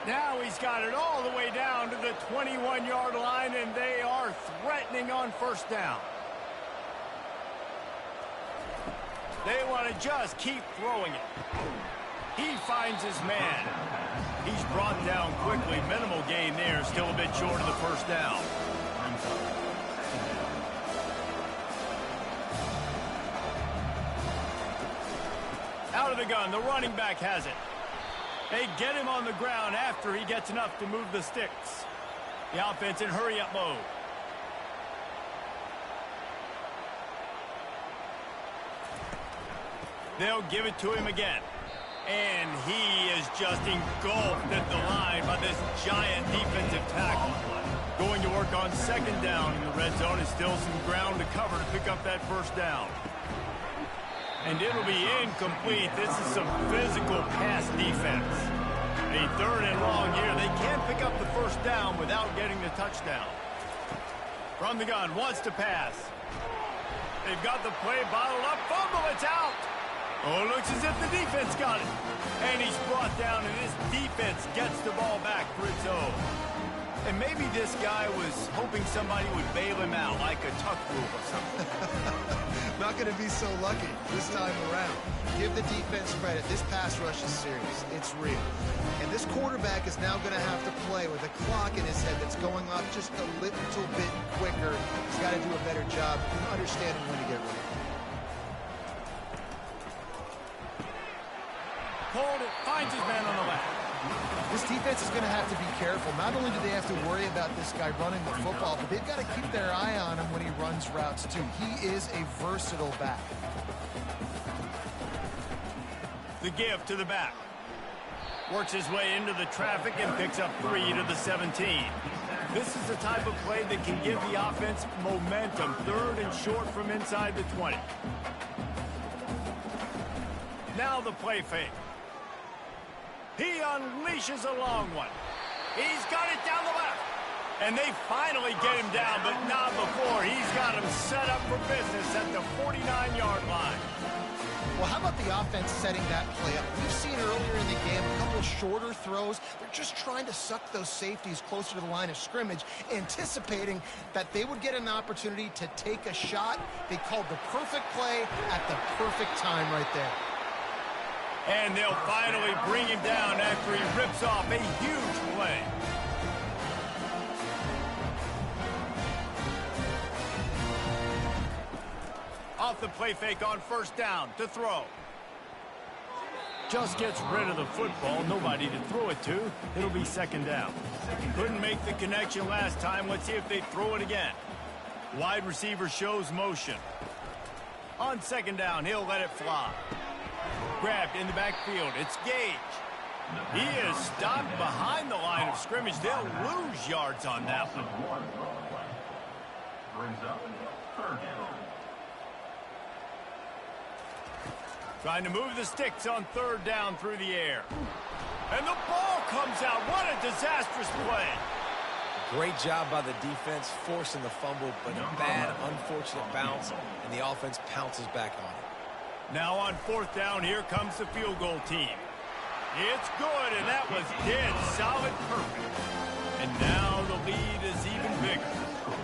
Now he's got it all the way down to the 21-yard line, and they are threatening on 1st down. They want to just keep throwing it. He finds his man. He's brought down quickly. Minimal gain there. Still a bit short of the 1st down. Out of the gun. The running back has it. They get him on the ground after he gets enough to move the sticks. The offense in hurry-up mode. They'll give it to him again. And he is just engulfed at the line by this giant defensive tackle. Going to work on 2nd down in the red zone. Is still some ground to cover to pick up that 1st down. And it'll be incomplete. This is some physical pass defense. A 3rd and long here. They can't pick up the 1st down without getting the touchdown. From the gun, wants to pass. They've got the play bottled up. Fumble, it's out. Oh, looks as if the defense got it. And he's brought down, and this defense gets the ball back for its own. And maybe this guy was hoping somebody would bail him out, like a tuck rule or something. Not going to be so lucky this time around. Give the defense credit. This pass rush is serious. It's real. And this quarterback is now going to have to play with a clock in his head that's going off just a little bit quicker. He's got to do a better job understanding when to get ready. Hold it, finds his man on the left. This defense is going to have to be careful. Not only do they have to worry about this guy running the football, but they've got to keep their eye on him when he runs routes too. He is a versatile back. The give to the back. Works his way into the traffic and picks up 3 to the 17. This is the type of play that can give the offense momentum. 3rd and short from inside the 20. Now the play fake. He unleashes a long one. He's got it down the left. And they finally get him down, but not before. He's got him set up for business at the 49-yard line. Well, how about the offense setting that play up? We've seen earlier in the game a couple of shorter throws. They're just trying to suck those safeties closer to the line of scrimmage, anticipating that they would get an opportunity to take a shot. They called the perfect play at the perfect time right there. And they'll finally bring him down after he rips off a huge play. Off the play fake on 1st down to throw. Just gets rid of the football. Nobody to throw it to. It'll be 2nd down. Couldn't make the connection last time. Let's see if they throw it again. Wide receiver shows motion. On 2nd down, he'll let it fly. Grabbed in the backfield. It's Gage. He is stopped behind the line of scrimmage. They'll lose yards on that one. Brings up 3rd down. Trying to move the sticks on 3rd down through the air. And the ball comes out. What a disastrous play. Great job by the defense, forcing the fumble, but a bad, unfortunate bounce, and the offense pounces back on it. Now on 4th down, here comes the field goal team. It's good, and that was dead solid perfect. And now the lead is even bigger.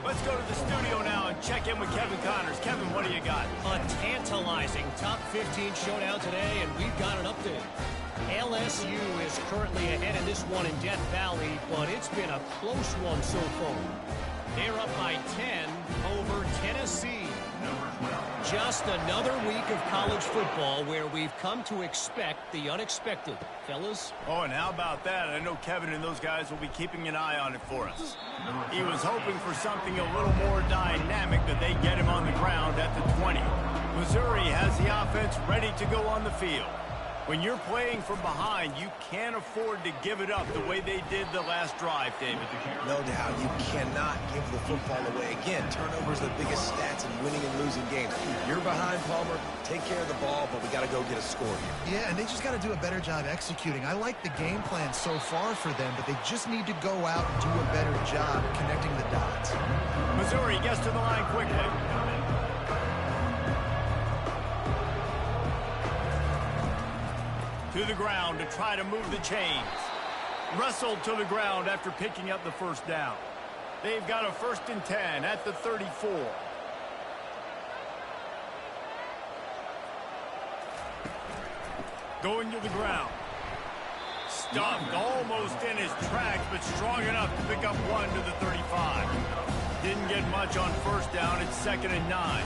Let's go to the studio now and check in with Kevin Connors. Kevin, what do you got? A tantalizing top 15 showdown today, and we've got an update. LSU is currently ahead in this one in Death Valley, but it's been a close one so far. They're up by 10 over Tennessee. Just another week of college football where we've come to expect the unexpected. Fellas? Oh, and how about that? I know Kevin and those guys will be keeping an eye on it for us. He was hoping for something a little more dynamic, but they get him on the ground at the 20. Missouri has the offense ready to go on the field. When you're playing from behind, you can't afford to give it up the way they did the last drive, David. No doubt. You cannot give the football away. Again, turnovers are the biggest stats in winning and losing games. You're behind, Palmer. Take care of the ball, but we got to go get a score here. Yeah, and they just got to do a better job executing. I like the game plan so far for them, but they just need to go out and do a better job connecting the dots. Missouri gets to the line quickly. To the ground to try to move the chains. Wrestled to the ground after picking up the 1st down. They've got a 1st and 10 at the 34. Going to the ground. Stuffed almost in his tracks, but strong enough to pick up 1 to the 35. Didn't get much on 1st down. It's 2nd and 9.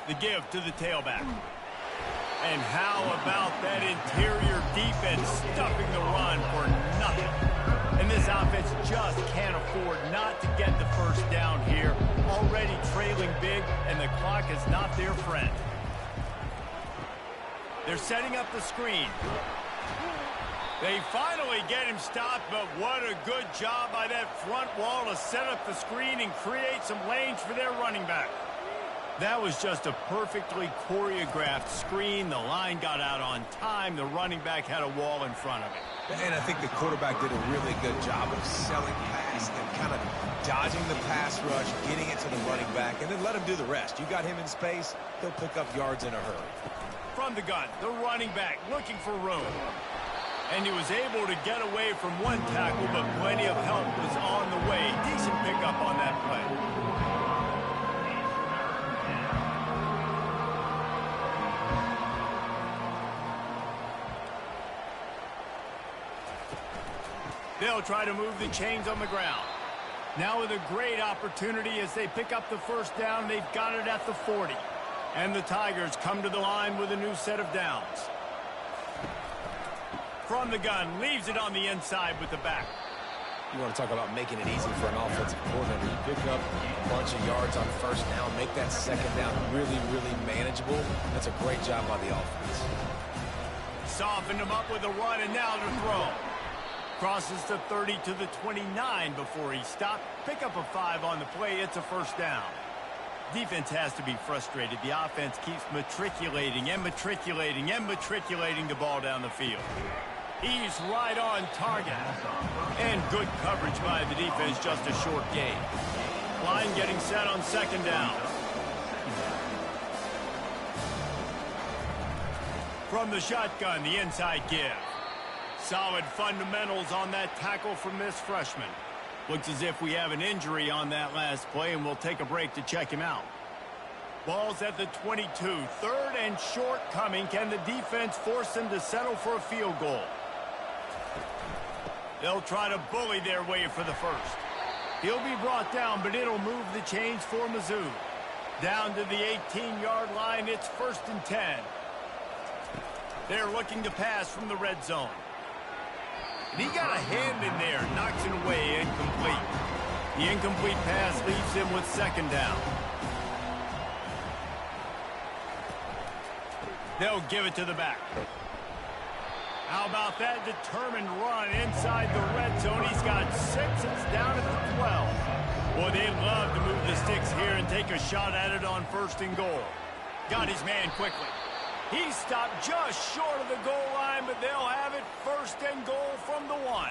The give to the tailback. And how about that interior defense stuffing the run for nothing? And this offense just can't afford not to get the 1st down here. Already trailing big, and the clock is not their friend. They're setting up the screen. They finally get him stopped, but what a good job by that front wall to set up the screen and create some lanes for their running back. That was just a perfectly choreographed screen. The line got out on time. The running back had a wall in front of it. And I think the quarterback did a really good job of selling past and kind of dodging the pass rush, getting it to the running back, and then let him do the rest. You got him in space, he'll pick up yards in a hurry. From the gun, the running back looking for room. And he was able to get away from one tackle, but plenty of help was on the way. Decent pickup on that play. They'll try to move the chains on the ground. Now with a great opportunity as they pick up the 1st down, they've got it at the 40. And the Tigers come to the line with a new set of downs. From the gun, leaves it on the inside with the back. You want to talk about making it easy for an offensive coordinator. You pick up a bunch of yards on 1st down, make that 2nd down really, really manageable. That's a great job by the offense. softened him up with a run, and now to throw. Crosses the 30 to the 29 before he stopped. Pick up a 5 on the play. It's a first down. Defense has to be frustrated. The offense keeps matriculating and matriculating and matriculating the ball down the field. He's right on target. And good coverage by the defense, just a short gain. Line getting set on second down. From the shotgun, the inside give. Solid fundamentals on that tackle from this freshman. Looks as if we have an injury on that last play, and we'll take a break to check him out. Ball's at the 22. Third and short coming. Can the defense force them to settle for a field goal? They'll try to bully their way for the first. He'll be brought down, but it'll move the chains for Mizzou. Down to the 18-yard line, it's 1st and 10. They're looking to pass from the red zone. And he got a hand in there, knocks it away, incomplete. The incomplete pass leaves him with second down. They'll give it to the back. How about that determined run inside the red zone? He's got 6. It's down at the 12. Boy, they'd love to move the sticks here and take a shot at it on 1st and goal. Got his man quickly. He stopped just short of the goal line, but they'll have it 1st and goal from the 1.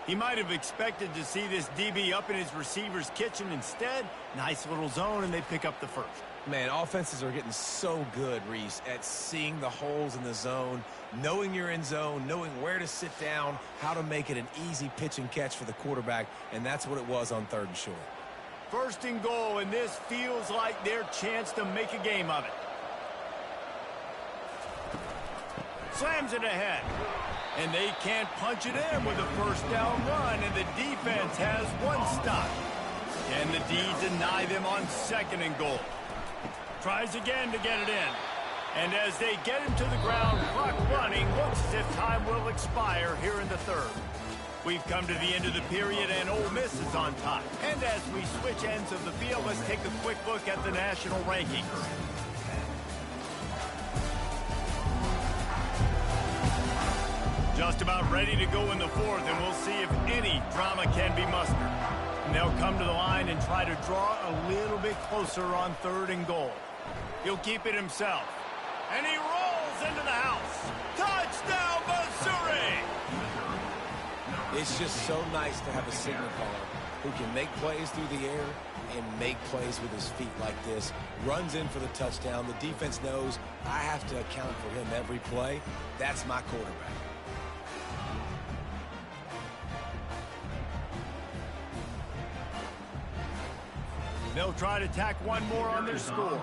He might have expected to see this DB up in his receiver's kitchen. Instead, nice little zone, and they pick up the first. Man, offenses are getting so good, Reese, at seeing the holes in the zone, knowing you're in zone, knowing where to sit down, how to make it an easy pitch and catch for the quarterback, and that's what it was on 3rd and short. 1st and goal, and this feels like their chance to make a game of it. Slams it ahead, and they can't punch it in with a 1st down run, and the defense has 1 stop. Can the D deny them on 2nd and goal? Tries again to get it in. And as they get him to the ground, clock running, looks as if time will expire here in the 3rd. We've come to the end of the period, and Ole Miss is on top. And as we switch ends of the field, let's take a quick look at the national rankings. Just about ready to go in the 4th, and we'll see if any drama can be mustered. And they'll come to the line and try to draw a little bit closer on 3rd and goal. He'll keep it himself. And he rolls into the house. Touchdown, Missouri! It's just so nice to have a signal caller who can make plays through the air and make plays with his feet like this. Runs in for the touchdown. The defense knows I have to account for him every play. That's my quarterback. They'll try to tack one more on their score.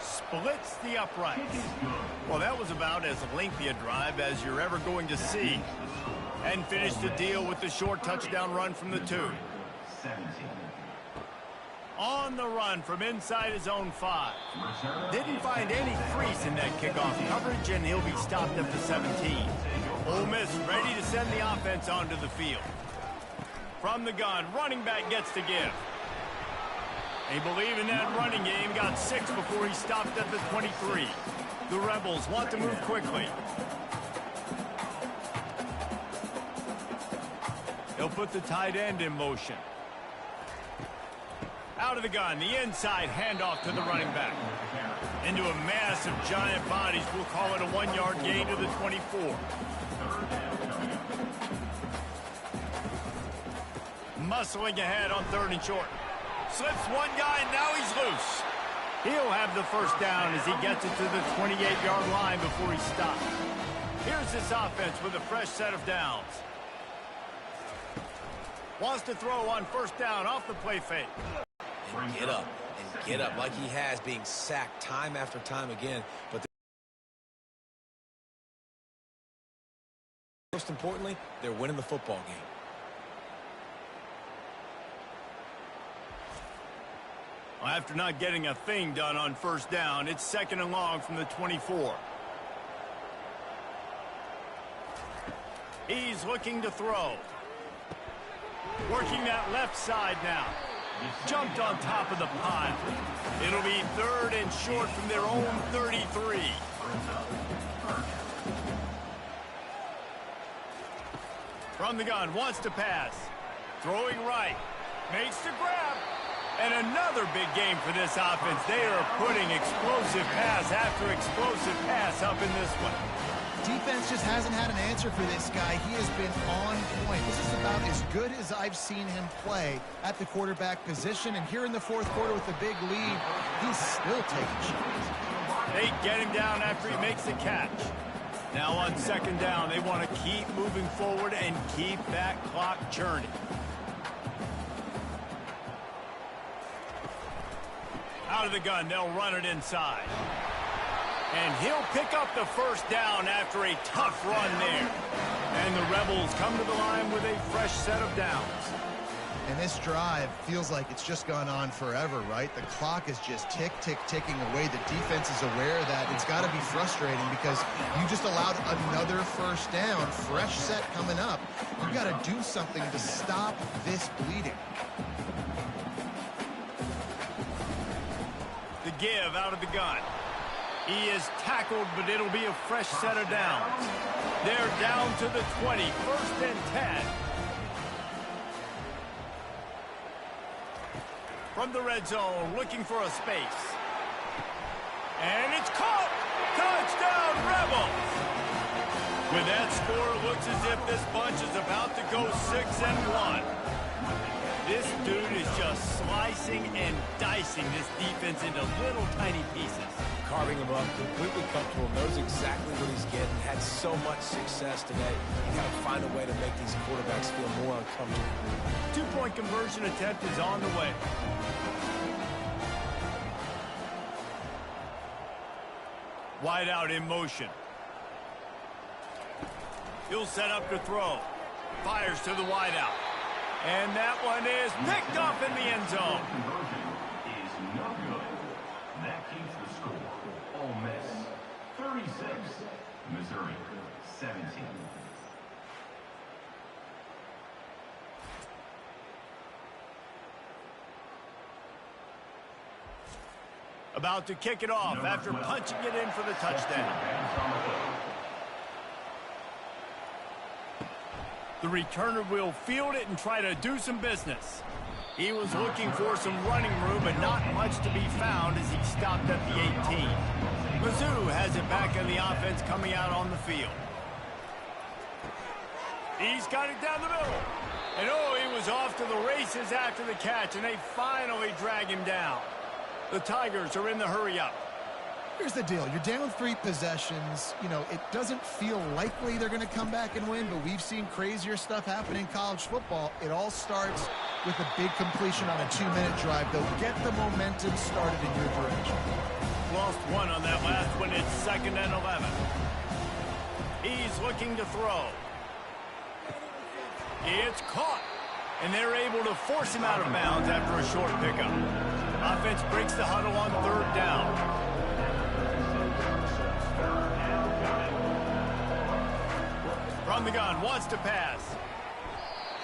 Splits the uprights. Well, that was about as lengthy a drive as you're ever going to see. And finished the deal with the short touchdown run from the 2. On the run from inside his own 5. Didn't find any crease in that kickoff coverage, and he'll be stopped at the 17. Ole Miss ready to send the offense onto the field. From the gun, running back gets to give. They believe in that running game, got 6 before he stopped at the 23. The Rebels want to move quickly. They'll put the tight end in motion. Out of the gun, the inside handoff to the running back. Into a mass of giant bodies, we'll call it a 1-yard gain to the 24. Muscling ahead on 3rd and short. Slips one guy, and now he's loose. He'll have the first down as he gets it to the 28-yard line before he stops. Here's this offense with a fresh set of downs. Wants to throw on 1st down off the play fake. And get up like he has, being sacked time after time again. But most importantly, they're winning the football game. After not getting a thing done on 1st down, it's 2nd and long from the 24. He's looking to throw. Working that left side now. Jumped on top of the pile. It'll be 3rd and short from their own 33. From the gun, wants to pass. Throwing right. Makes the grab. And another big game for this offense. They are putting explosive pass after explosive pass up in this one. Defense just hasn't had an answer for this guy. He has been on point. This is about as good as I've seen him play at the quarterback position. And here in the 4th quarter with a big lead, he's still taking shots. They get him down after he makes the catch. Now on 2nd down, they want to keep moving forward and keep that clock churning. Out of the gun, they'll run it inside. And he'll pick up the 1st down after a tough run there. And the Rebels come to the line with a fresh set of downs. And this drive feels like it's just gone on forever, right? The clock is just ticking away. The defense is aware that it's got to be frustrating because you just allowed another 1st down, fresh set coming up. You've got to do something to stop this bleeding. The give out of the gun. He is tackled, but it'll be a fresh set of downs. They're down to the 20, 1st and 10. From the red zone, looking for a space. And it's caught! Touchdown, Rebels! With that score, it looks as if this bunch is about to go 6-1. This dude is just slicing and dicing this defense into little tiny pieces. Carving him up, completely comfortable, knows exactly what he's getting, had so much success today. You got to find a way to make these quarterbacks feel more uncomfortable. 2-point conversion attempt is on the way. Wide out in motion. He'll set up to throw. Fires to the wide out. And that one is picked off in the end zone. Conversion is no good. That keeps the score. Ole Miss 36, Missouri 17. About to kick it off after punching it in for the touchdown. The returner will field it and try to do some business. He was looking for some running room, but not much to be found as he stopped at the 18. Mizzou has it back in the offense coming out on the field. He's got it down the middle. And oh, he was off to the races after the catch, and they finally drag him down. The Tigers are in the hurry-up. Here's the deal. You're down 3 possessions. You know, it doesn't feel likely they're going to come back and win, but we've seen crazier stuff happen in college football. It all starts with a big completion on a 2-minute drive, though. Get the momentum started in your direction. Lost one on that last one. It's 2nd and 11. He's looking to throw. It's caught. And they're able to force him out of bounds after a short pickup. Offense breaks the huddle on 3rd down. From the gun, wants to pass.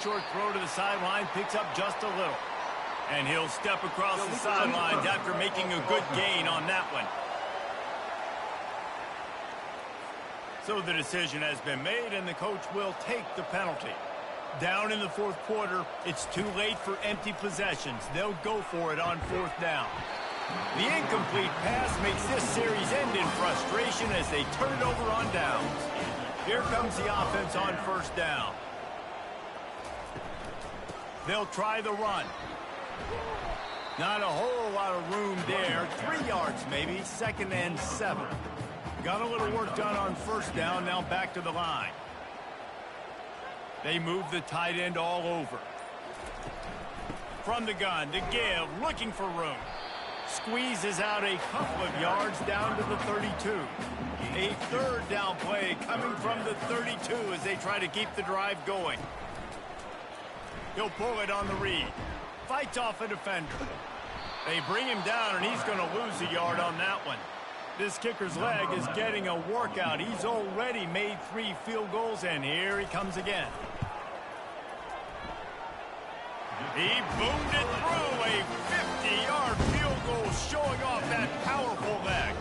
Short throw to the sideline, picks up just a little. And he'll step across the sidelines after making a good gain on that one. So the decision has been made, and the coach will take the penalty. Down in the 4th quarter, it's too late for empty possessions. They'll go for it on 4th down. The incomplete pass makes this series end in frustration as they turn it over on downs. Here comes the offense on 1st down. They'll try the run. Not a whole lot of room there. 3 yards maybe, 2nd and 7. Got a little work done on 1st down, now back to the line. They move the tight end all over. From the gun, to give, looking for room. Squeezes out a couple of yards down to the 32. A 3rd down play coming from the 32 as they try to keep the drive going. He'll pull it on the read. Fights off a defender. They bring him down, and he's going to lose a yard on that one. This kicker's leg is getting a workout. He's already made 3 field goals, and here he comes again. He boomed it through. A 50-yard field goal showing off that powerful leg.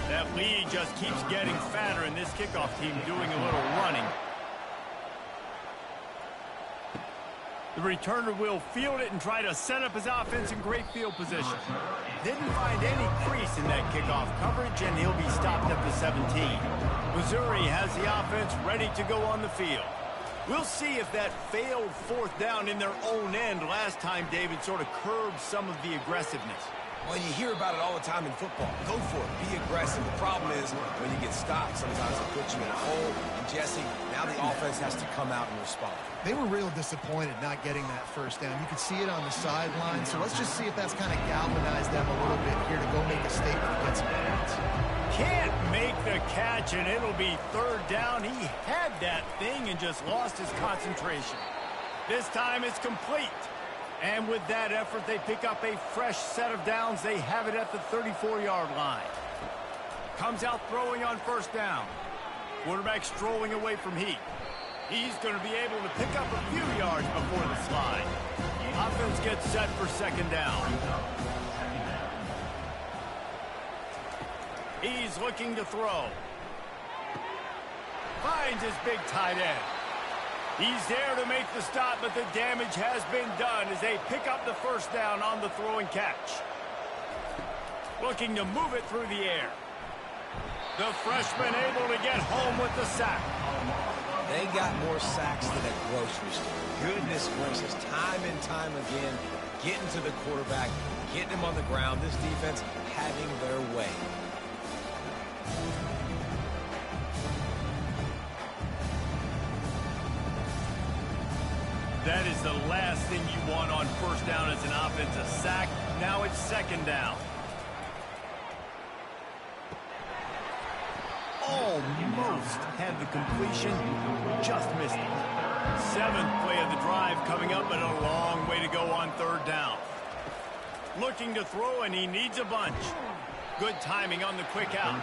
That lead just keeps getting fatter, and this kickoff team doing a little running. The returner will field it and try to set up his offense in great field position. Didn't find any crease in that kickoff coverage, and he'll be stopped at the 17. Missouri has the offense ready to go on the field. We'll see if that failed fourth down in their own end last time, David, sort of curbed some of the aggressiveness. Well, you hear about it all the time in football. Go for it. Be aggressive. The problem is when you get stopped, sometimes it puts you in a hole. And, Jesse, now the offense has to come out and respond. They were real disappointed not getting that first down. You could see it on the sideline. So let's just see if that's kind of galvanized them a little bit here to go make a statement against some points. Can't make the catch, and it'll be third down. He had that thing and just lost his concentration. This time it's complete. And with that effort, they pick up a fresh set of downs. They have it at the 34-yard line. Comes out throwing on first down. Quarterback strolling away from heat. He's going to be able to pick up a few yards before the slide. Offense gets set for second down. He's looking to throw. Finds his big tight end. He's there to make the stop, but the damage has been done as they pick up the first down on the throw and catch. Looking to move it through the air. The freshman able to get home with the sack. They got more sacks than a grocery store. Goodness gracious, time and time again, getting to the quarterback, getting him on the ground. This defense having their way. That is the last thing you want on first down as an offense, a sack. Now it's second down. Almost had the completion, just missed it. Seventh play of the drive coming up, but a long way to go on third down. Looking to throw, and he needs a bunch. Good timing on the quick out.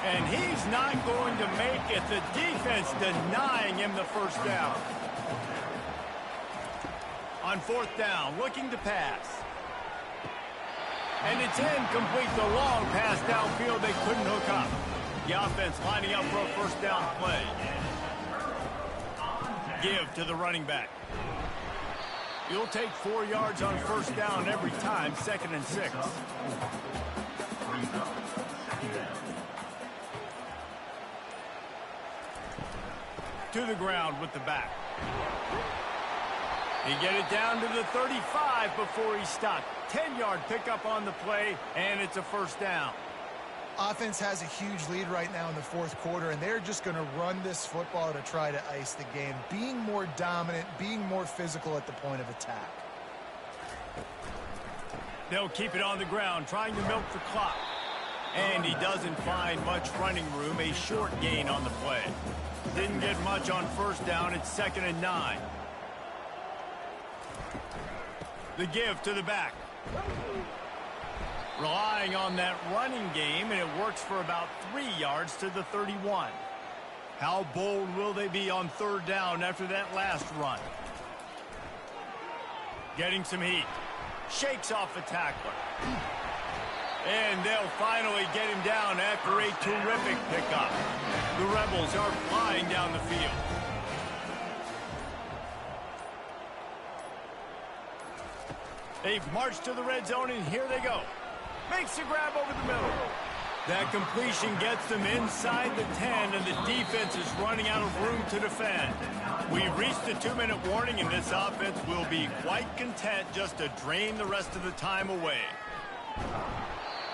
And he's not going to make it. The defense denying him the first down. On fourth down, looking to pass. And it's incomplete. The long pass downfield they couldn't hook up. The offense lining up for a first down play. Give to the running back. You'll take 4 yards on first down every time, 2nd and 6. To the ground with the back. He get it down to the 35 before he stopped. 10-yard pickup on the play, and it's a first down. Offense has a huge lead right now in the fourth quarter, and they're just going to run this football to try to ice the game, being more dominant, being more physical at the point of attack. They'll keep it on the ground, trying to milk the clock. And he doesn't find much running room, a short gain on the play. Didn't get much on first down, it's 2nd and 9. The give to the back. Relying on that running game, and it works for about 3 yards to the 31. How bold will they be on third down after that last run? Getting some heat. Shakes off the tackler. And they'll finally get him down after a terrific pickup. The Rebels are flying down the field. They've marched to the red zone, and here they go. Makes the grab over the middle. That completion gets them inside the 10, and the defense is running out of room to defend. We've reached the 2-minute warning, and this offense will be quite content just to drain the rest of the time away.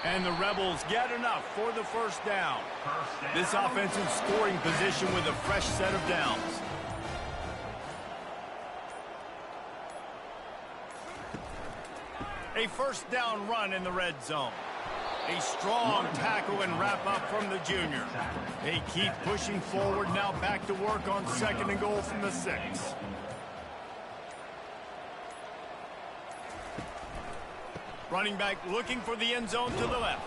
And the Rebels get enough for the first down. This offense in scoring position with a fresh set of downs. A first down run in the red zone. A strong tackle and wrap up from the junior. They keep pushing forward, now back to work on 2nd and goal from the 6. Running back looking for the end zone to the left.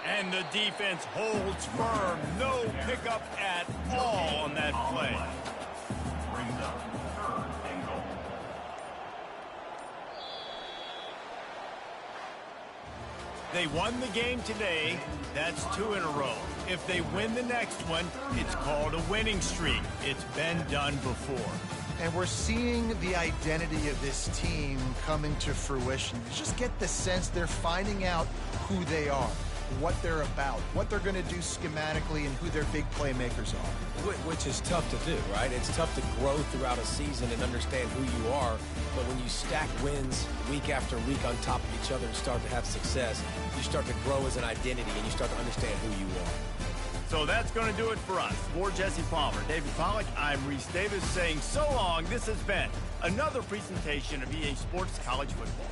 And the defense holds firm. No pickup at all on that play. Brings up 3rd and goal. They won the game today. That's 2 in a row. If they win the next one, it's called a winning streak. It's been done before. And we're seeing the identity of this team coming to fruition. You just get the sense they're finding out who they are, what they're about, what they're going to do schematically, and who their big playmakers are. Which is tough to do, right? It's tough to grow throughout a season and understand who you are. But when you stack wins week after week on top of each other and start to have success, you start to grow as an identity and you start to understand who you are. So that's going to do it for us. For Jesse Palmer, David Pollack, I'm Reese Davis saying so long. This has been another presentation of EA Sports College Football.